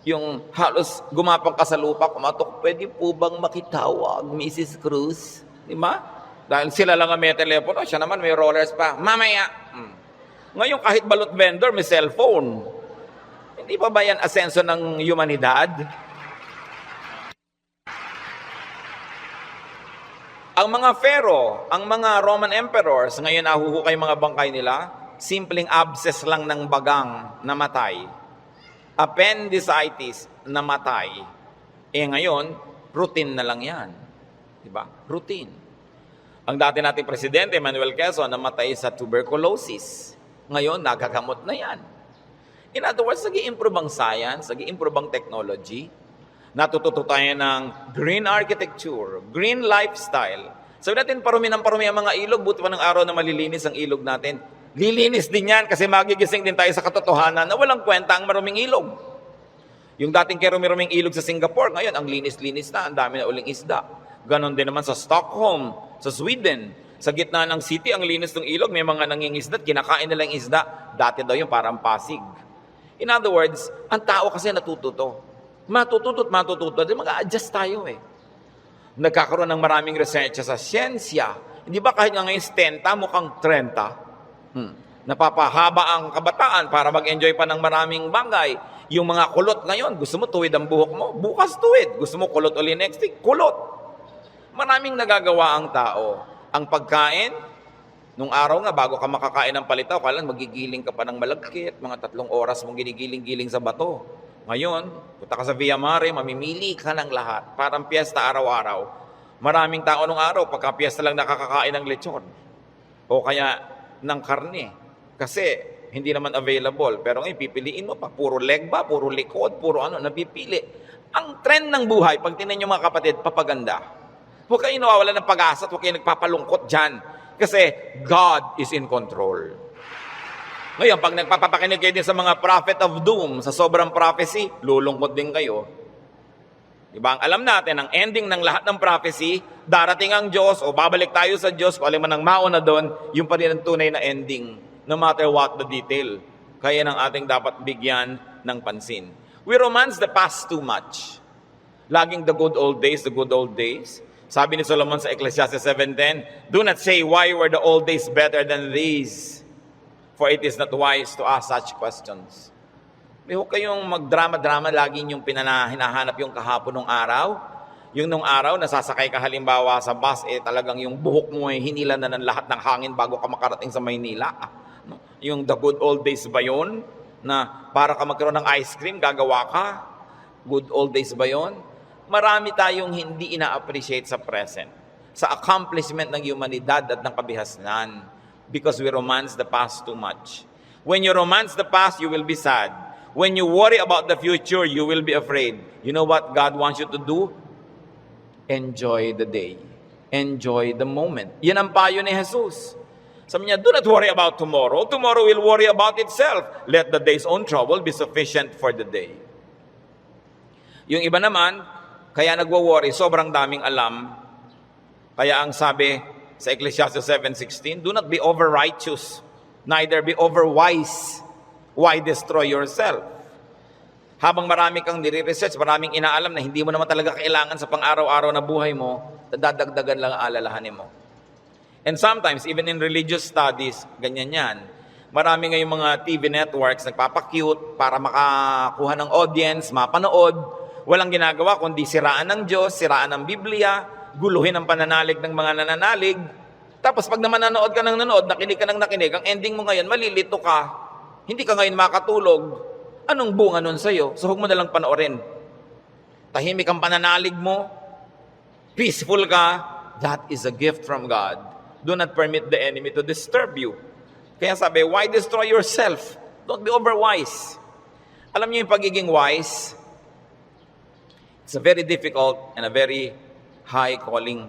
Yung halos gumapang ka sa lupa, kumatok, pwede po bang makitawag, Mrs. Cruz? Di ba? Dahil sila lang ang may telepono, siya naman may rollers pa. Mamaya! Ngayon, kahit balot vendor, may cellphone. Hindi pa ba yan asenso ng humanidad? Ang mga pharaoh, ang mga Roman emperors, ngayon nahuhukay mga bangkay nila, simpleng abscess lang ng bagang namatay. Appendicitis namatay. Ngayon, routine na lang yan. Diba? Routine. Ang dati nating presidente, Manuel Quezon, namatay sa tuberculosis. Ngayon, nagagamot na yan. In other words, nag-i-improve ang science, nag-i-improve ang technology, natututo tayo ng green architecture, green lifestyle. Sabi natin, parumi ng parumi ang mga ilog, buti pa ng araw na malilinis ang ilog natin. Lilinis din yan kasi magigising din tayo sa katotohanan na walang kwenta ang maruming ilog. Yung dating kerumi-ruming ilog sa Singapore, ngayon ang linis-linis na, ang dami na uling isda. Ganon din naman sa Stockholm, sa Sweden. Sa gitna ng city, ang linis ng ilog, may mga nangingisda, kinakain nila yung isda. Dati daw yung parang Pasig. In other words, ang tao kasi natututo. Matututo. Mag-a-adjust tayo eh. Nagkakaroon ng maraming research sa siyensya. Hindi ba kahit nga ngayon 70, mukhang 30? Napapahaba ang kabataan para mag-enjoy pa ng maraming bagay. Yung mga kulot ngayon, gusto mo tuwid ang buhok mo, bukas tuwid. Gusto mo kulot uli next week, kulot. Maraming nagagawa ang tao. Ang pagkain, nung araw nga, bago ka makakain ng palitaw, kailan magigiling ka pa ng malagkit, mga 3 oras mong ginigiling-giling sa bato. Ngayon, punta ka sa Via Mare, mamimili ka ng lahat. Parang piyesta araw-araw. Maraming tao nung araw, pagka piyesta lang nakakakain ng lechon. O kaya ng karne. Kasi hindi naman available. Pero ngayon, pipiliin mo pa. Puro leg ba? Puro likod? Puro napipili. Ang trend ng buhay, pag tinan nyo mga kapatid, papaganda. Huwag kayo nawawala ng pag-asa at huwag kayo nagpapalungkot dyan. Kasi God is in control. Ngayon, pag nagpapakinig kayo din sa mga prophet of doom, sa sobrang prophecy, lulungkot din kayo. Diba? Ang alam natin, ang ending ng lahat ng prophecy, darating ang Diyos o babalik tayo sa Diyos, kung alin man ang mauna doon, yung pa rin ang tunay na ending, no matter what the detail. Kaya nang ating dapat bigyan ng pansin. We romance the past too much. Laging the good old days, the good old days. Sabi ni Solomon sa Ecclesiastes 7:10, do not say, why were the old days better than these? For it is not wise to ask such questions. Huwag kayong magdrama-drama, lagi yung hinahanap yung kahapon ng araw. Yung nung araw, nasasakay ka halimbawa sa bus, talagang yung buhok mo hinila na ng lahat ng hangin bago ka makarating sa Maynila. Yung the good old days ba yun? Na para ka magkaroon ng ice cream, gagawa ka? Good old days ba yun? Marami tayong hindi ina-appreciate sa present, sa accomplishment ng humanidad at ng kabihasnan, because we romance the past too much. When you romance the past, you will be sad. When you worry about the future, you will be afraid. You know what God wants you to do? Enjoy the day. Enjoy the moment. Yan ang payo ni Jesus. Sabi niya, do not worry about tomorrow. Tomorrow will worry about itself. Let the day's own trouble be sufficient for the day. Yung iba naman, kaya nagwo-worry, sobrang daming alam. Kaya ang sabi sa Ecclesiastes 7:16, do not be over-righteous, neither be over-wise. Why destroy yourself? Habang marami kang nire-research, maraming inaalam na hindi mo naman talaga kailangan sa pang-araw-araw na buhay mo, dadagdagan lang ang alalahanin mo. And sometimes, even in religious studies, ganyan yan. Marami ngayong mga TV networks nagpapakute para makakuha ng audience, mapanood. Walang ginagawa kundi siraan ng Diyos, siraan ng Biblia, guluhin ang pananalig ng mga nananalig. Tapos pag naman nanood ka ng nanood, nakinig ka ng nakinig, ang ending mo ngayon, malilito ka. Hindi ka ngayon makatulog. Anong bunga nun sa'yo? So huwag mo nalang panoorin. Tahimik ang pananalig mo, peaceful ka, that is a gift from God. Do not permit the enemy to disturb you. Kaya sabi, why destroy yourself? Don't be overwise. Alam niyo yung pagiging wise, it's a very difficult and a very high calling.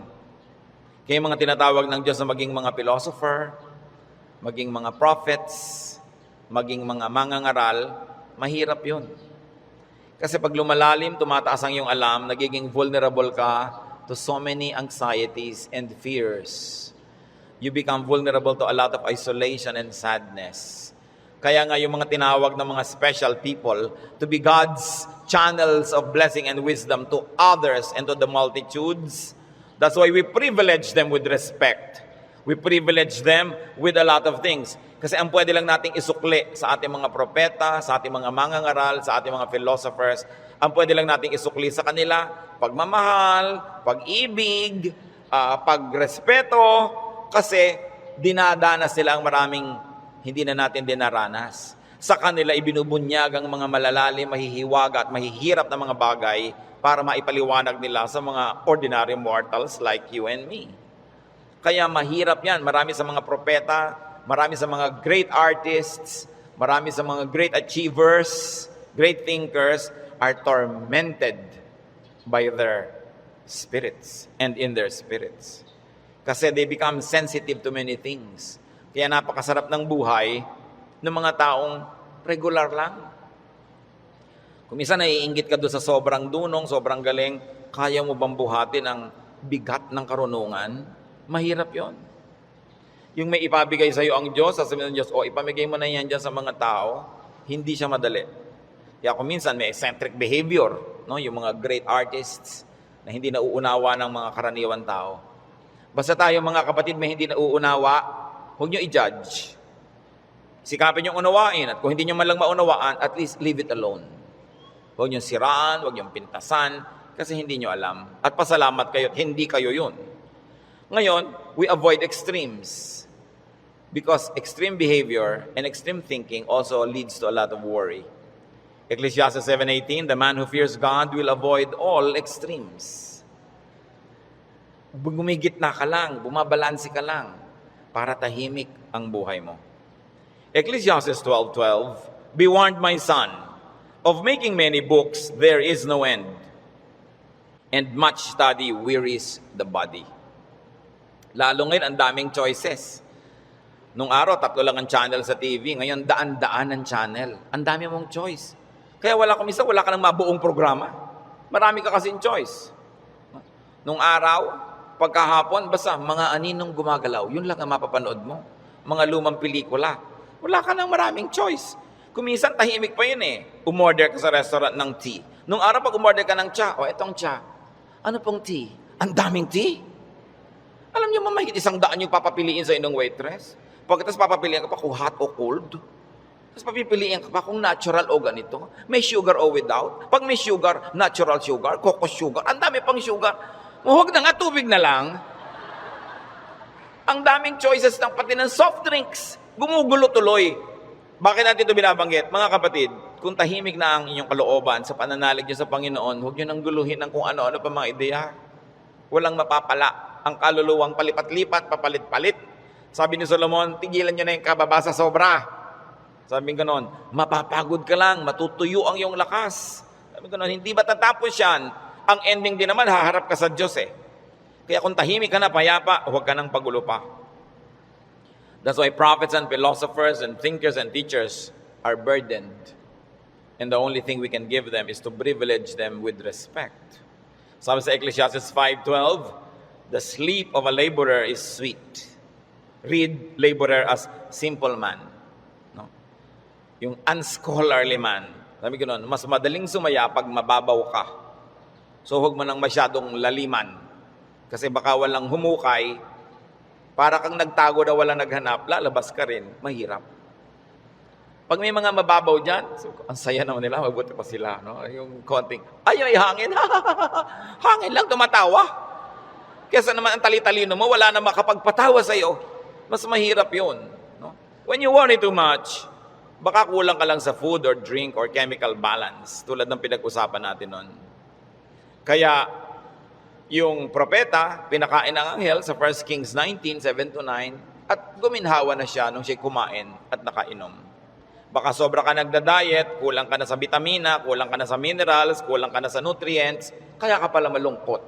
Kaya mga tinatawag ng Diyos na maging mga philosopher, maging mga prophets, maging mga mangangaral, mahirap yun. Kasi pag lumalalim, tumataas ang iyong alam, nagiging vulnerable ka to so many anxieties and fears. You become vulnerable to a lot of isolation and sadness. Kaya nga yung mga tinawag ng mga special people to be God's channels of blessing and wisdom to others and to the multitudes. That's why we privilege them with respect. We privilege them with a lot of things. Kasi ang pwede lang nating isukli sa ating mga propeta, sa ating mga mangangaral, sa ating mga philosophers, ang pwede lang nating isukli sa kanila, pagmamahal, pag-ibig, pagrespeto, kasi dinadanas sila ang maraming hindi na natin dinaranas. Sa kanila ibinubunyag ang mga malalalim, mahihiwaga at mahihirap na mga bagay para maipaliwanag nila sa mga ordinary mortals like you and me. Kaya mahirap yan. Marami sa mga propeta, marami sa mga great artists, marami sa mga great achievers, great thinkers are tormented by their spirits and in their spirits. Kasi they become sensitive to many things. Kaya napakasarap ng buhay ng mga taong regular lang. Kung minsan naiinggit ka doon sa sobrang dunong, sobrang galing, kaya mo bang buhatin ang bigat ng karunungan? Mahirap yon. Yung may ipabigay sa iyo ang Diyos, sasabihin ng Diyos, ipamigay mo na yan dyan sa mga tao, hindi siya madali. Kaya kung minsan may eccentric behavior, no? Yung mga great artists na hindi nauunawa ng mga karaniwan tao. Basta tayo mga kapatid may hindi nauunawa, huwag nyo i-judge. Sikapin nyo unawain, at kung hindi nyo man lang maunawaan, at least leave it alone. Huwag nyo siraan, huwag nyo pintasan, kasi hindi nyo alam. At pasalamat kayo, hindi kayo yun. Ngayon, we avoid extremes. Because extreme behavior and extreme thinking also leads to a lot of worry. Ecclesiastes 7:18, the man who fears God will avoid all extremes. Gumigitna ka lang, bumabalansi ka lang, para tahimik ang buhay mo. Ecclesiastes 12:12, be warned, my son, of making many books there is no end, and much study wearies the body. Lalo ngayon, ang daming choices. Nung araw, 3 lang ang channel sa TV. Ngayon, daan-daan ang channel. Ang dami mong choice. Kaya wala ka nang mabuong programa. Marami ka kasing choice. Nung araw, pagkahapon, basta mga aninong gumagalaw. Yun lang ang mapapanood mo. Mga lumang pelikula. Wala ka nang maraming choice. Kuminsan, tahimik pa yun eh. Umorder ka sa restaurant ng tea. Nung araw, pag umorder ka ng tsa, etong tsa. Ano pong tea? Ang daming tea. Alam niyo, mamahit 100 yung papapiliin sa inyong waitress. Pagkatapos papapiliin ka pa kung hot o cold. Tapos papipiliin ka pa kung natural o ganito. May sugar o without. Pag may sugar, natural sugar, coco sugar. Ang dami pang sugar. Huwag na nga, tubig na lang. Ang daming choices ng pati ng soft drinks. Gumugulo tuloy. Bakit natin ito binabanggit? Mga kapatid, kung tahimik na ang inyong kalooban sa pananalig niyo sa Panginoon, huwag niyo nang guluhin ng kung ano-ano pa mga ideya. Walang mapapala. Ang kaluluwang palipat-lipat, papalit-palit. Sabi ni Solomon, tigilan nyo na yung kababasa sobra. Sabi ko noon, mapapagod ka lang, matutuyo ang iyong lakas. Sabi ko noon, hindi ba tatapos yan? Ang ending din naman, haharap ka sa Diyos eh. Kaya kung tahimik ka na, payapa, huwag ka nang pagulo pa. That's why prophets and philosophers and thinkers and teachers are burdened. And the only thing we can give them is to privilege them with respect. Sabi sa Ecclesiastes 5:12, the sleep of a laborer is sweet. Read laborer as simple man. No? Yung unscholarly man. Sabi ko noon, mas madaling sumaya pag mababaw ka. So huwag mo nang masyadong laliman. Kasi baka walang humukay, para kang nagtago na walang naghanap, lalabas ka rin, mahirap. Pag may mga mababaw dyan, so, ang saya naman nila, mabuti pa sila. No? Yung konting, ay hangin, hangin lang, tumatawa. Kesa naman ang tali-talino mo, wala na makapagpatawa sa'yo. Mas mahirap yun. No? When you worry too much, baka kulang ka lang sa food or drink or chemical balance, tulad ng pinag-usapan natin nun. Kaya, yung propeta, pinakain ang anghel sa 1 Kings 19:7-9, at guminhawa na siya nung siya kumain at nakainom. Baka sobra ka nagda-diet, kulang ka na sa vitamina, kulang ka na sa minerals, kulang ka na sa nutrients, kaya ka pala malungkot.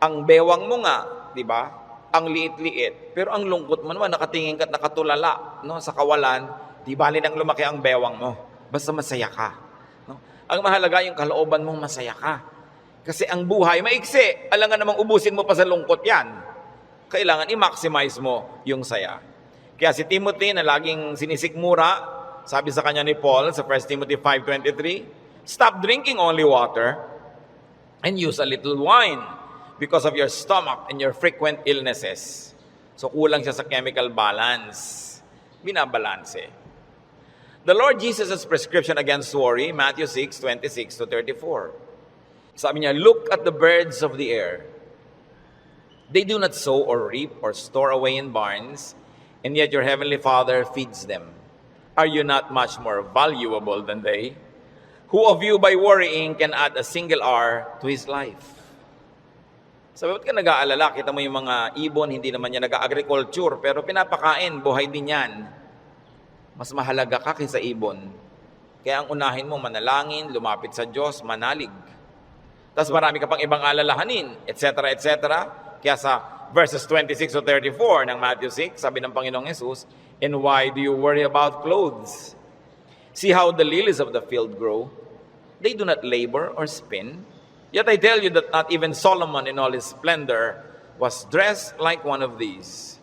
Ang bewang mo nga, di ba? Ang liit-liit. Pero ang lungkot mo naman, nakatingin ka at nakatulala, no? Sa kawalan, di bali nang lumaki ang bewang mo. Basta masaya ka. No? Ang mahalaga yung kalooban mong masaya ka. Kasi ang buhay, maiksi. Alam nga namang ubusin mo pa sa lungkot yan. Kailangan i-maximize mo yung saya. Kaya si Timothy na laging sinisikmura, sabi sa kanya ni Paul sa 1 Timothy 5:23, stop drinking only water and use a little wine because of your stomach and your frequent illnesses. So kulang siya sa chemical balance. Binabalanse. The Lord Jesus' prescription against worry, Matthew 6:26-34. Sabi niya, look at the birds of the air. They do not sow or reap or store away in barns, and yet your heavenly Father feeds them. Are you not much more valuable than they? Who of you by worrying can add a single hour to his life? Sabi, ba't ka nag-aalala? Kita mo yung mga ibon, hindi naman yan nag-agriculture, pero pinapakain, buhay din yan. Mas mahalaga ka kaysa ibon. Kaya ang unahin mo, manalangin, lumapit sa Diyos, manalig. Tapos marami ka pang ibang alalahanin, etc., etc. Kaya sa verses 26-34 ng Matthew 6, sabi ng Panginoong Jesus, and why do you worry about clothes? See how the lilies of the field grow. They do not labor or spin. Yet I tell you that not even Solomon in all his splendor was dressed like one of these.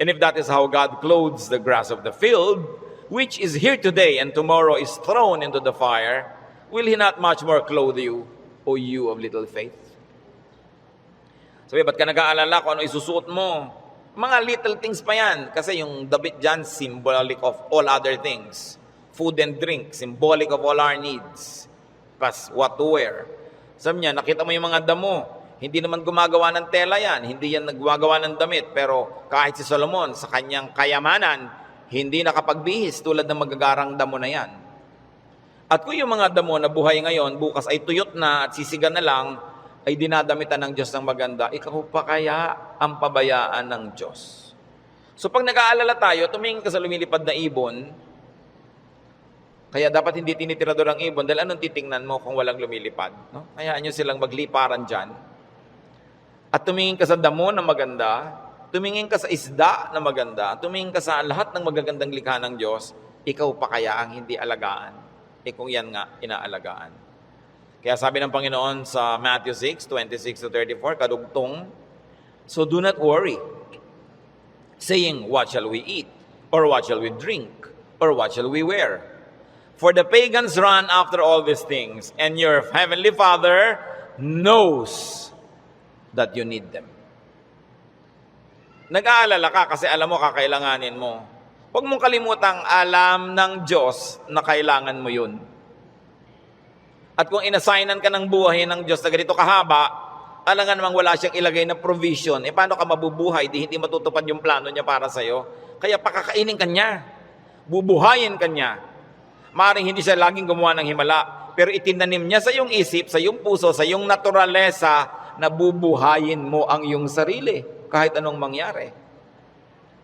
And if that is how God clothes the grass of the field, which is here today and tomorrow is thrown into the fire, will He not much more clothe you, O you of little faith? Sabi, ba't ka nag-aalala kung ano isusuot mo? Mga little things pa yan. Kasi yung damit dyan, symbolic of all other things. Food and drink, symbolic of all our needs. Plus, what to wear. Sabi niya, nakita mo yung mga damo. Hindi naman gumagawa ng tela yan. Hindi yan naggagawa ng damit. Pero kahit si Solomon, sa kanyang kayamanan, hindi nakapagbihis tulad ng magagarang damo na yan. At kung yung mga damo na buhay ngayon, bukas ay tuyot na at sisigan na lang, ay dinadamitan ng Diyos ng maganda, ikaw pa kaya ang pabayaan ng Diyos? So pag nag-aalala tayo, tumingin ka sa lumilipad na ibon, kaya dapat hindi tinitirador ang ibon, dahil anong titingnan mo kung walang lumilipad? No? Hayaan nyo silang magliparan dyan. At tumingin ka sa damo na maganda, tumingin ka sa isda na maganda, tumingin ka sa lahat ng magagandang likha ng Diyos, ikaw pa kaya ang hindi alagaan? Kung yan nga, inaalagaan. Kaya sabi ng Panginoon sa Matthew 6:26-34, kadugtong, so do not worry, saying, what shall we eat? Or what shall we drink? Or what shall we wear? For the pagans run after all these things, and your heavenly Father knows that you need them. Nag-aalala ka kasi alam mo kakailanganin mo. Huwag mong kalimutang alam ng Diyos na kailangan mo yun. At kung inassignan ka ng buhay ng Diyos na ganito kahaba, alam nga namang wala siyang ilagay na provision, paano ka mabubuhay, hindi matutupad yung plano niya para sa'yo? Kaya pakakainin ka niya, bubuhayin ka niya. Maaaring hindi siya laging gumawa ng himala, pero itinanim niya sa iyong isip, sa iyong puso, sa iyong naturalesa, na bubuhayin mo ang iyong sarili, kahit anong mangyari.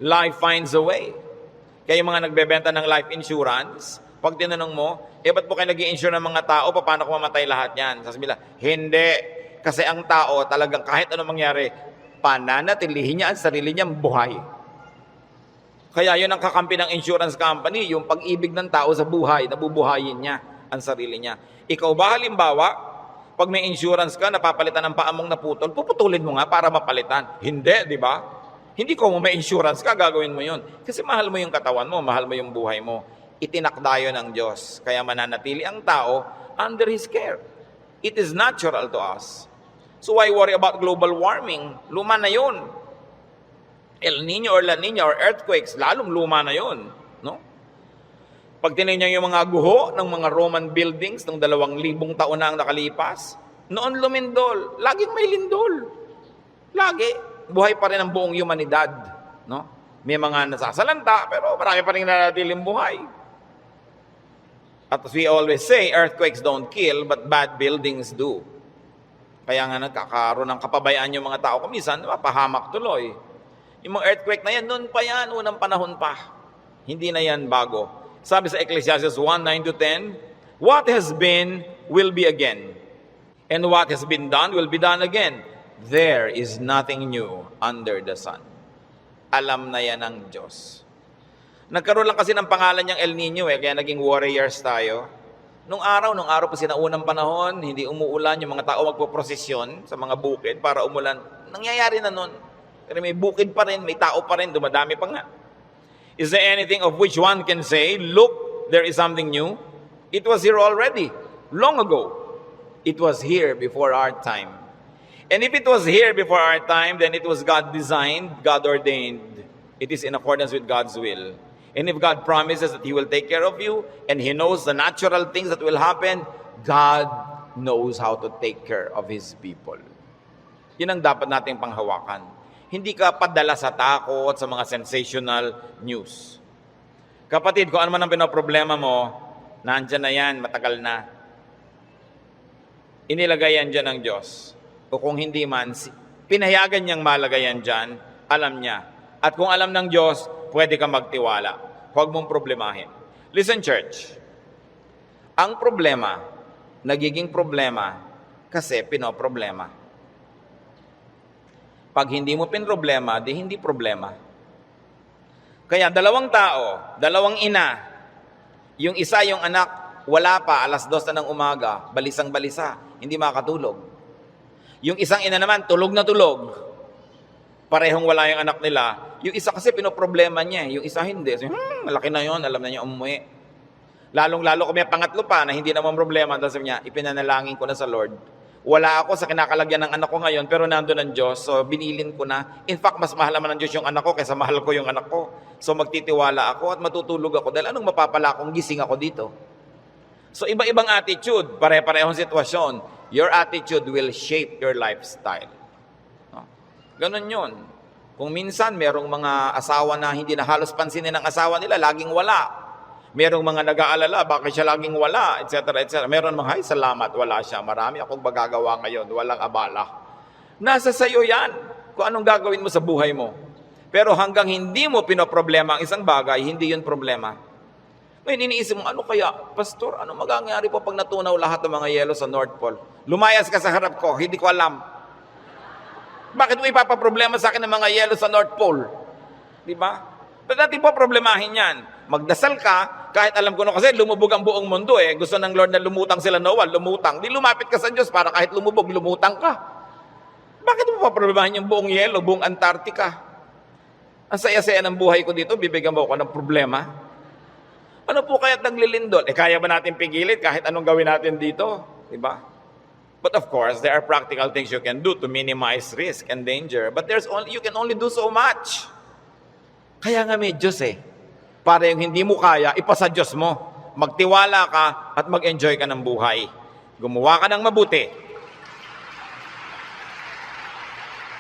Life finds a way. Kaya yung mga nagbebenta ng life insurance, pag tinanong mo, ba't po kayo nag-i-insure ng mga tao, paano kung mamatay lahat yan? Sasabihin nila, hindi. Kasi ang tao talagang kahit anong mangyari, pananatilihin niya ang sarili niyang buhay. Kaya yun ang kakampi ng insurance company, yung pag-ibig ng tao sa buhay, nabubuhayin niya ang sarili niya. Ikaw ba halimbawa, pag may insurance ka, napapalitan ng paamong naputol, puputulin mo nga para mapalitan. Hindi, di ba? Hindi ko may insurance ka, gagawin mo yun. Kasi mahal mo yung katawan mo, mahal mo yung buhay mo. Itinakda yun ng Diyos. Kaya mananatili ang tao under His care. It is natural to us. So why worry about global warming? Luma na yun. El Nino or La Nina or earthquakes, lalong luma na yun. No? Pag tinignan yung mga guho ng mga Roman buildings ng 2,000 taon na ang nakalipas, noon lumindol. Laging may lindol. Lagi. Buhay pa rin ang buong humanidad. No? May mga nasasalanta, pero marami pa rin nanatiling buhay. At as we always say, earthquakes don't kill, but bad buildings do. Kaya nga nagkakaroon ng kapabayaan yung mga tao. Kumisan, mapahamak tuloy. Yung mga earthquake na yan, noon pa yan, unang panahon pa. Hindi na yan bago. Sabi sa Ecclesiastes 1:9-10, what has been will be again. And what has been done will be done again. There is nothing new under the sun. Alam na yan ng Diyos. Nagkaroon lang kasi ng pangalan niyang El Nino kaya naging warriors tayo. Nung araw pa sinaunang panahon, hindi umuulan, yung mga tao magpoprosesyon sa mga bukid para umulan. Nangyayari na nun. Pero may bukid pa rin, may tao pa rin, dumadami pa nga. Is there anything of which one can say, look, there is something new? It was here already, long ago. It was here before our time. And if it was here before our time, then it was God designed, God ordained. It is in accordance with God's will. And if God promises that He will take care of you, and He knows the natural things that will happen, God knows how to take care of His people. Yun ang dapat nating panghawakan. Hindi ka padala sa takot, sa mga sensational news. Kapatid, kung ano man ang pinoproblema mo, nandyan na yan, matagal na. Inilagay yan dyan ng Diyos. O kung hindi man, pinayagan niyang malagay yan dyan, alam niya. At kung alam ng Diyos, pwede ka magtiwala. Huwag mong problemahin. Listen, church. Ang problema, nagiging problema kasi pinoproblema. Pag hindi mo pinroblema, di hindi problema. Kaya 2 tao, 2 ina, yung isa yung anak, wala pa, 2:00 na ng umaga, balisang-balisa, hindi makatulog. Yung isang ina naman, tulog na tulog. Parehong wala yung anak nila, Yung isa kasi pinoproblema niya, yung isa hindi. So, malaki na yon, alam na niya umuwi. Lalong-lalo kung may pangatlo pa na hindi naman problema, tapos sabi niya, ipinanalangin ko na sa Lord. Wala ako sa kinakalagyan ng anak ko ngayon, pero nandun ang Diyos, so binilin ko na. In fact, mas mahal naman ng Diyos yung anak ko kaysa mahal ko yung anak ko. So magtitiwala ako at matutulog ako dahil anong mapapala kung gising ako dito? So iba-ibang attitude, pare-parehong sitwasyon. Your attitude will shape your lifestyle. No? Ganon yun. Kung minsan merong mga asawa na hindi na halos pansinin ng asawa nila, laging wala. Merong mga nag-aalala, bakit siya laging wala, etc. etc. Meron mga, salamat, wala siya. Marami akong magagawa ngayon, walang abala. Nasa sayo yan, kung anong gagawin mo sa buhay mo. Pero hanggang hindi mo pinoproblema ang isang bagay, hindi yun problema. Ngayon, iniisip mo, ano kaya, Pastor, ano magagawa po pag natunaw lahat ng mga yelo sa North Pole? Lumayas ka sa harap ko, hindi ko alam. Bakit mo ipapaproblema sa akin ng mga yelo sa North Pole? Di ba? Ba't natin po problemahin yan? Magdasal ka, kahit alam ko na kasi lumubog ang buong mundo eh. Gusto ng Lord na lumutang sila Noah, lumutang. Di lumapit ka sa Diyos para kahit lumubog, lumutang ka. Bakit mo pa problemahin yung buong yelo, buong Antarctica? Ang saya-saya ng buhay ko dito, bibigyan mo ako ng problema. Ano po kaya't naglilindol? Kaya ba natin pigilit kahit anong gawin natin dito? Diba? But of course, there are practical things you can do to minimize risk and danger. But you can only do so much. Kaya nga may Diyos eh. Para yung hindi mo kaya, ipasa Diyos mo. Magtiwala ka at mag-enjoy ka ng buhay. Gumawa ka ng mabuti.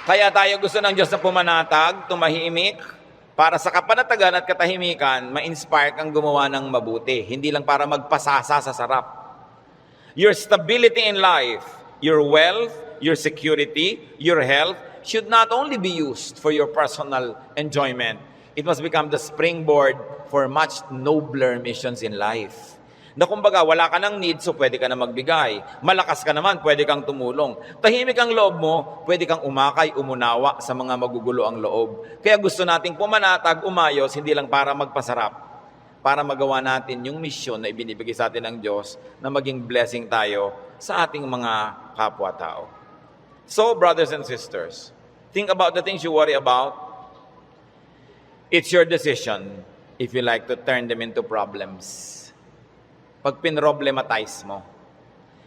Kaya tayo gusto ng Diyos na pumanatag, tumahimik, para sa kapanatagan at katahimikan, ma-inspire kang gumawa ng mabuti. Hindi lang para magpasasa sa sarap. Your stability in life, your wealth, your security, your health, should not only be used for your personal enjoyment. It must become the springboard for much nobler missions in life. Na kumbaga, wala ka ng need, so pwede ka na magbigay. Malakas ka naman, pwede kang tumulong. Tahimik ang loob mo, pwede kang umakay, umunawa sa mga magugulo ang loob. Kaya gusto nating pumanatag, umayos, hindi lang para magpasarap. Para magawa natin yung misyon na ibinibigay sa atin ng Diyos na maging blessing tayo sa ating mga kapwa-tao. So, brothers and sisters, think about the things you worry about. It's your decision if you like to turn them into problems. Pag pinroblematize mo.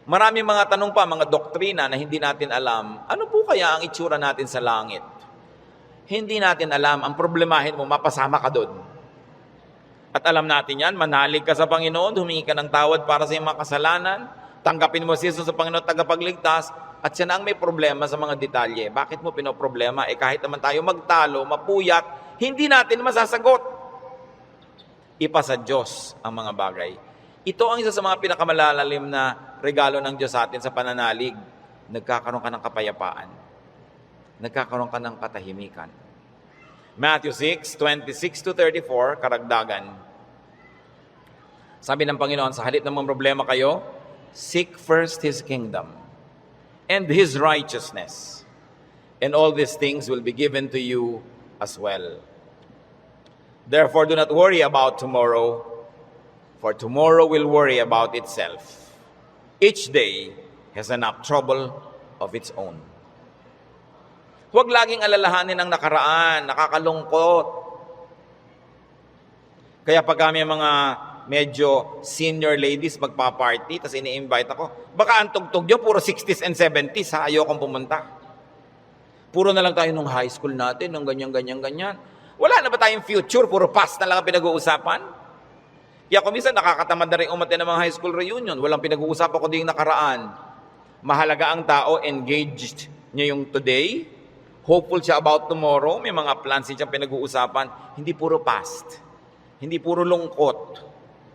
Maraming mga tanong pa, mga doktrina na hindi natin alam. Ano po kaya ang itsura natin sa langit? Hindi natin alam. Ang problemahin mo, mapasama ka doon. At alam natin yan, manalig ka sa Panginoon, humingi ka ng tawad para sa iyong mga kasalanan, tanggapin mo si Jesus sa Panginoon tagapagligtas, at siya na ang may problema sa mga detalye. Bakit mo pinoproblema? Kahit naman tayo magtalo, mapuyat, hindi natin masasagot. Ipa sa Diyos ang mga bagay. Ito ang isa sa mga pinakamalalalim na regalo ng Diyos sa atin sa pananalig. Nagkakaroon ka ng kapayapaan. Nagkakaroon ka ng katahimikan. Matthew 6:26-34, karagdagan. Sabi ng Panginoon, sa halip ng mga problema kayo, seek first His kingdom and His righteousness, and all these things will be given to you as well. Therefore, do not worry about tomorrow, for tomorrow will worry about itself. Each day has enough trouble of its own. Huwag laging alalahanin ang nakaraan, nakakalungkot. Kaya pag kami mga medyo senior ladies magpa-party, tapos ini-invite ako, baka ang tugtog nyo, puro 60s and 70s, ha? Ayokong pumunta. Puro na lang tayo nung high school natin, nung ganyan. Wala na ba tayong future? Puro past na lang ang pinag-uusapan? Kaya kung minsan nakakatamad na rin umatin ng mga high school reunion, walang pinag-uusapan ko din nakaraan. Mahalaga ang tao, engaged niya yung today, hopeful siya about tomorrow, may mga plans siyang pinag-uusapan, hindi puro past, hindi puro lungkot.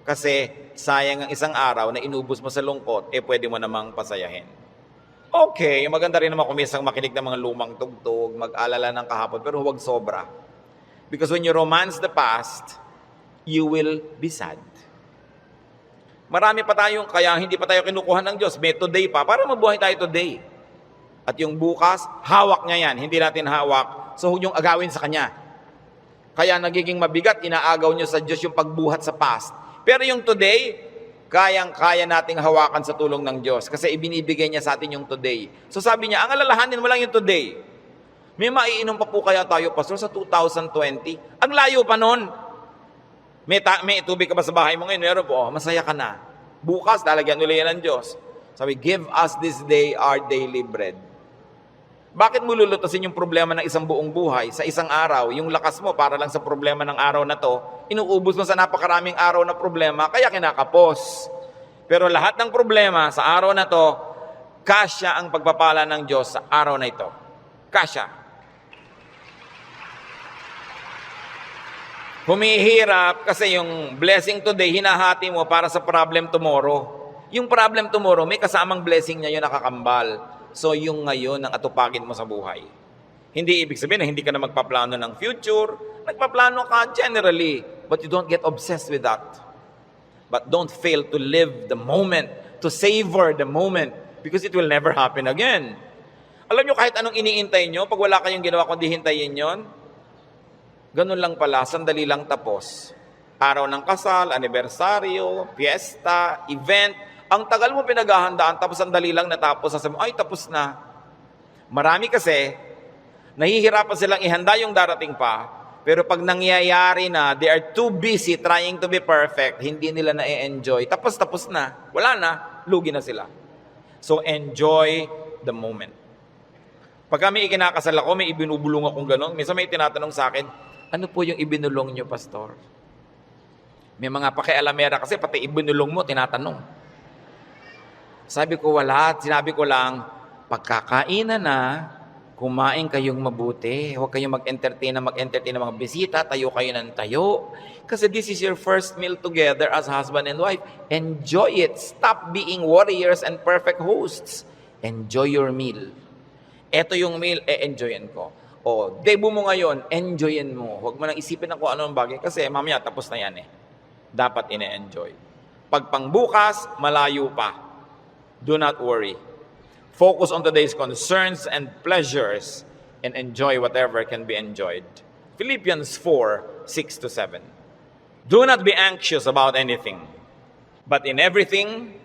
Kasi sayang ang isang araw na inubos mo sa lungkot, pwede mo namang pasayahin. Okay, maganda rin naman kumisang makinig ng mga lumang tugtog, mag-alala ng kahapon, pero huwag sobra. Because when you romance the past, you will be sad. Marami pa tayong, kaya hindi pa tayo kinukuha ng Diyos, may today pa, para mabuhay tayo today. At yung bukas, hawak niya yan, hindi natin hawak, so huwag niyong agawin sa Kanya. Kaya nagiging mabigat, inaagaw niyo sa Diyos yung pagbuhat sa past. Pero yung today, kayang-kaya nating hawakan sa tulong ng Diyos kasi ibinibigay niya sa atin yung today. So sabi niya, ang alalahanin mo lang yung today. May maiinom pa po kaya tayo, Pastor, sa 2020? Ang layo pa nun. May tubig ka ba sa bahay mo ngayon? Meron po, masaya ka na. Bukas, lalagyan ulit yan ng Diyos. Sabi, give us this day our daily bread. Bakit mo lulutasin yung problema ng isang buong buhay sa isang araw? Yung lakas mo para lang sa problema ng araw na to, inuubos mo sa napakaraming araw na problema, kaya kinakapos. Pero lahat ng problema sa araw na to, kasya ang pagpapala ng Diyos sa araw na ito. Kasya. Humihirap kasi yung blessing today, hinahati mo para sa problem tomorrow. Yung problem tomorrow, may kasamang blessing niya yung nakakambal. So yung ngayon ang atupagin mo sa buhay. Hindi ibig sabihin na hindi ka na magpaplano ng future. Nagpaplano ka generally, but you don't get obsessed with that. But don't fail to live the moment, to savor the moment, because it will never happen again. Alam nyo, kahit anong iniintay nyo, pag wala kayong ginawa kundi hintayin yon, ganun lang pala, sandali lang tapos. Araw ng kasal, anibersaryo, fiesta, event, ang tagal mo pinaghahandaan, tapos sandali lang natapos, sasabi mo, ay tapos na. Marami kasi, nahihirapan silang ihanda yung darating pa, pero pag nangyayari na, they are too busy trying to be perfect, hindi nila na-enjoy. Tapos na. Wala na, lugi na sila. So enjoy the moment. Pag kami ikinakasal ako, may ibinubulong akong gano'n. Minsan may tinatanong sa akin, ano po yung ibinulong nyo, Pastor? May mga pakialamera kasi pati ibinulong mo, tinatanong. Sabi ko, wala. Sinabi ko lang, pagkakainan na, kumain kayong mabuti. Huwag kayong mag-entertain ng mga bisita. Tayo kayo ng tayo. Kasi this is your first meal together as husband and wife. Enjoy it. Stop being warriors and perfect hosts. Enjoy your meal. Ito yung meal, enjoyin ko. O, debut mo ngayon, enjoyin mo. Huwag mo nang isipin na kung ano ang bagay. Kasi mamaya, tapos na yan eh. Dapat ine-enjoy. Pag pangbukas, malayo pa. Do not worry. Focus on today's concerns and pleasures and enjoy whatever can be enjoyed. Philippians 4:6-7. Do not be anxious about anything, but in everything,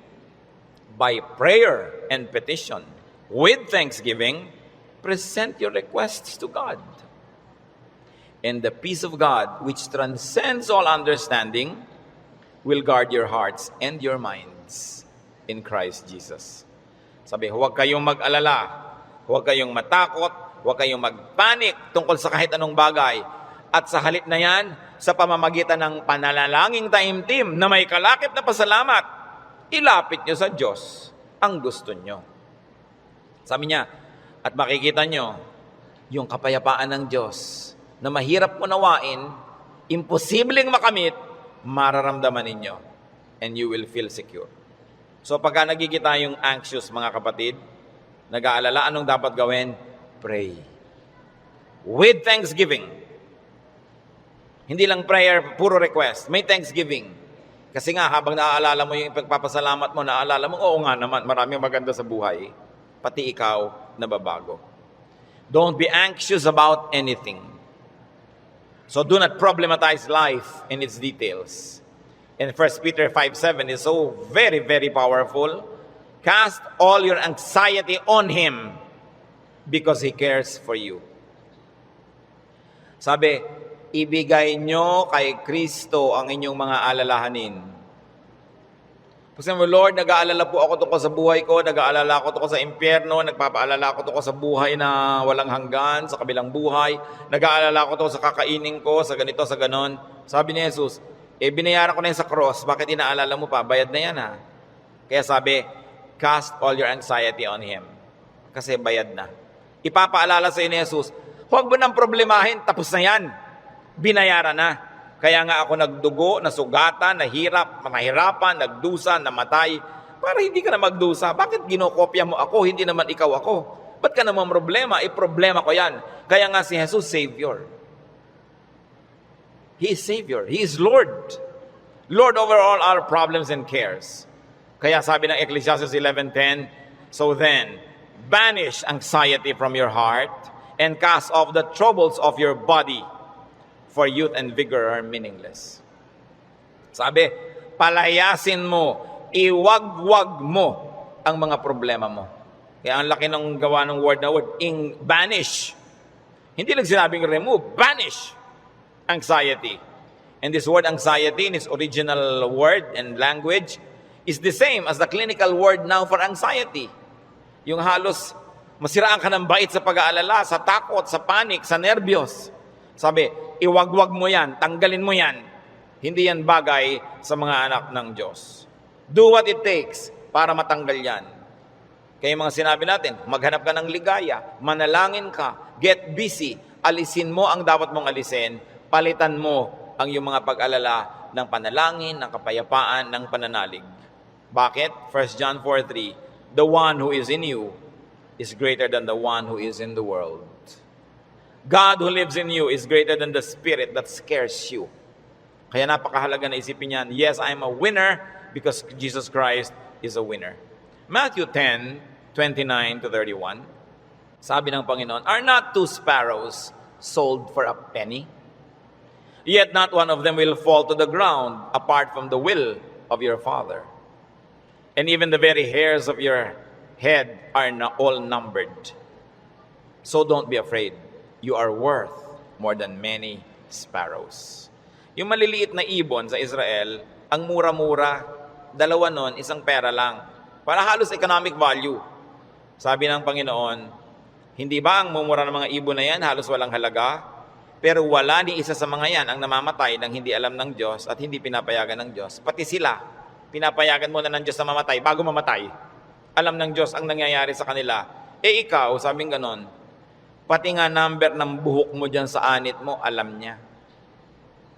by prayer and petition, with thanksgiving, present your requests to God. And the peace of God, which transcends all understanding, will guard your hearts and your minds in Christ Jesus. Sabi, huwag kayong mag-alala, huwag kayong matakot, huwag kayong magpanik tungkol sa kahit anong bagay. At sa halip na yan, sa pamamagitan ng panalangin taimtim na may kalakip na pasalamat, ilapit nyo sa Diyos ang gusto nyo. Sabi niya, at makikita nyo, yung kapayapaan ng Diyos na mahirap unawain, imposibleng makamit, mararamdaman ninyo, and you will feel secure. So pagka nagkikita yung anxious, mga kapatid, nag-aalala, anong dapat gawin? Pray. With thanksgiving. Hindi lang prayer, puro request. May thanksgiving. Kasi nga, habang naaalala mo yung pagpapasalamat mo, naaalala mo, oo nga naman, maraming maganda sa buhay. Pati ikaw, nababago. Don't be anxious about anything. So do not problematize life in its details. And 1 Peter 5:7 is so very, very powerful. Cast all your anxiety on Him because He cares for you. Sabi, ibigay nyo kay Kristo ang inyong mga alalahanin. Kasi Lord, nag-aalala po ako tungkol sa buhay ko, nag-aalala ako tungkol sa impyerno, nagpapaalala ako tungkol sa buhay na walang hanggan, sa kabilang buhay, nag-aalala ako tungkol sa kakainin ko, sa ganito, sa ganon. Sabi ni Jesus, binayaran ko na yun sa cross, bakit inaalala mo pa? Bayad na yan ha. Kaya sabi, cast all your anxiety on Him. Kasi bayad na. Ipapaalala sa iyo ni Jesus, huwag mo nang problemahin, tapos na yan. Binayaran na. Kaya nga ako nagdugo, nasugatan, nahirapan, nagdusa, namatay, para hindi ka na magdusa. Bakit ginokopya mo ako, hindi naman ikaw ako? Ba't ka naman problema? Problema ko yan. Kaya nga si Jesus, Savior. He is Savior. He is Lord. Lord over all our problems and cares. Kaya sabi ng Ecclesiastes 11:10, so then, banish anxiety from your heart and cast off the troubles of your body, for youth and vigor are meaningless. Sabi, palayasin mo, iwagwag mo ang mga problema mo. Kaya ang laki ng gawa ng word na word, banish. Hindi lang sinabing remove, banish anxiety. And this word anxiety in its original word and language is the same as the clinical word now for anxiety. Yung halos masiraan ka ng bait sa pag-aalala, sa takot, sa panic, sa nervyos. Sabi, iwagwag mo yan, tanggalin mo yan. Hindi yan bagay sa mga anak ng Diyos. Do what it takes para matanggal yan. Kaya yung mga sinabi natin, maghanap ka ng ligaya, manalangin ka, get busy, alisin mo ang dapat mong alisin, palitan mo ang iyong mga pag-alala ng panalangin, ng kapayapaan, ng pananalig. Bakit? 1 John 4:3, the one who is in you is greater than the one who is in the world. God who lives in you is greater than the spirit that scares you. Kaya napakahalaga na isipin yan, yes, I am a winner because Jesus Christ is a winner. Matthew 10:29-31, sabi ng Panginoon, are not 2 sparrows sold for a penny? Yet not one of them will fall to the ground apart from the will of your Father. And even the very hairs of your head are all numbered. So don't be afraid. You are worth more than many sparrows. Yung maliliit na ibon sa Israel, ang mura-mura, dalawa nun, isang pera lang. Para halos economic value. Sabi ng Panginoon, hindi ba ang mumura ng mga ibon na yan halos walang halaga? Pero wala ni isa sa mga yan ang namamatay nang hindi alam ng Diyos at hindi pinapayagan ng Diyos. Pati sila, pinapayagan muna ng Diyos na mamatay bago mamatay. Alam ng Diyos ang nangyayari sa kanila. Eh ikaw, sabing ganon, pati nga number ng buhok mo dyan sa anit mo, alam niya.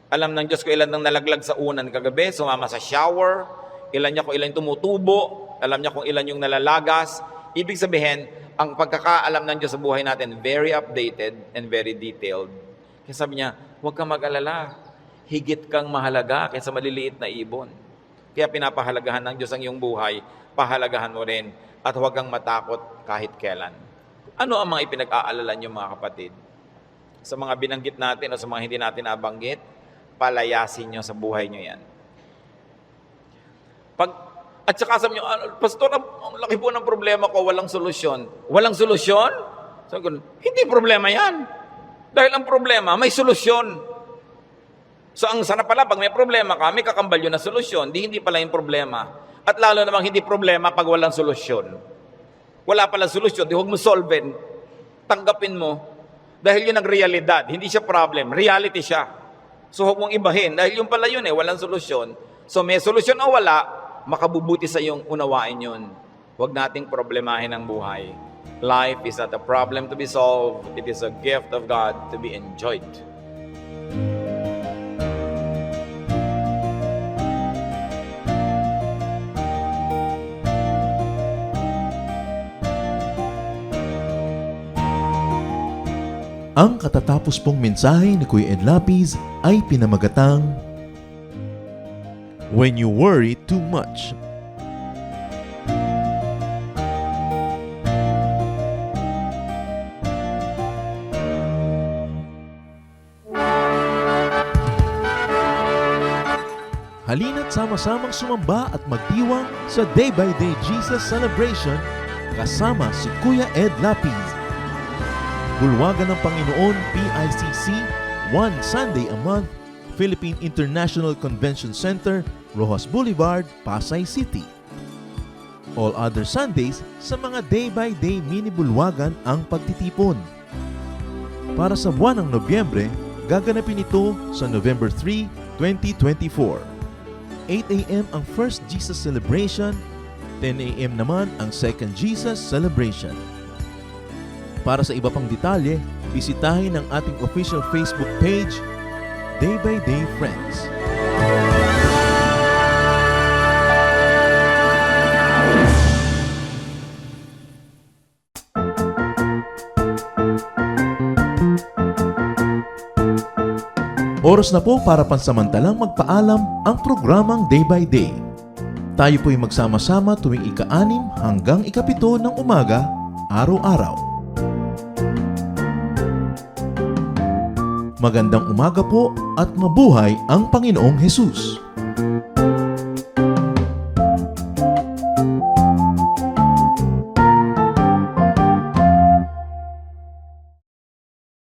Alam ng Diyos kung ilan nang nalaglag sa unan kagabi, sumama sa shower, ilan niya kung ilan tumutubo, alam niya kung ilan yung nalalagas. Ibig sabihin, ang pagkakaalam ng Diyos sa buhay natin, very updated and very detailed. Kaya sabi niya, huwag kang mag-alala. Higit kang mahalaga kaysa maliliit na ibon. Kaya pinapahalagahan ng Diyos ang iyong buhay, pahalagahan mo rin at huwag kang matakot kahit kailan. Ano ang mga ipinag-aalala niyo mga kapatid? Sa mga binanggit natin o sa mga hindi natin nabanggit, palayasin niyo sa buhay niyo yan. At saka sabi niyo, Pastor, ang laki po ng problema ko, walang solusyon. Walang solusyon? Sabi ko, hindi problema yan. Dahil ang problema, may solusyon. So ang sana pala, pag may problema ka, may kakambal yun na solusyon. Hindi pala yung problema. At lalo namang hindi problema pag walang solusyon. Wala pala solusyon, di huwag mo solven. Tanggapin mo. Dahil yun ang realidad. Hindi siya problem, reality siya. So huwag mong ibahin. Dahil yung pala yun walang solusyon. So may solusyon o wala, makabubuti sa iyong unawain yun. Huwag nating problemahin ang buhay. Life is not a problem to be solved. It is a gift of God to be enjoyed. Ang katatapos pong mensahe ni Kuya Ed Lapid ay pinamagatang When You Worry Too Much. Halina't sama-samang sumamba at magdiwang sa Day by Day Jesus Celebration kasama si Kuya Ed Lapid. Bulwagan ng Panginoon PICC, one Sunday a month, Philippine International Convention Center, Rojas Boulevard, Pasay City. All other Sundays sa mga Day by Day mini bulwagan ang pagtitipon. Para sa buwan ng Nobyembre, gaganapin ito sa November 3, 2024. 8 a.m. ang First Jesus Celebration, 10 a.m. naman ang Second Jesus Celebration. Para sa iba pang detalye, bisitahin ang ating official Facebook page, Day by Day Friends. Oras na po para pansamantalang magpaalam ang programang Day by Day. Tayo po'y magsama-sama tuwing ika-6 hanggang ika-7 ng umaga, araw-araw. Magandang umaga po at mabuhay ang Panginoong Hesus.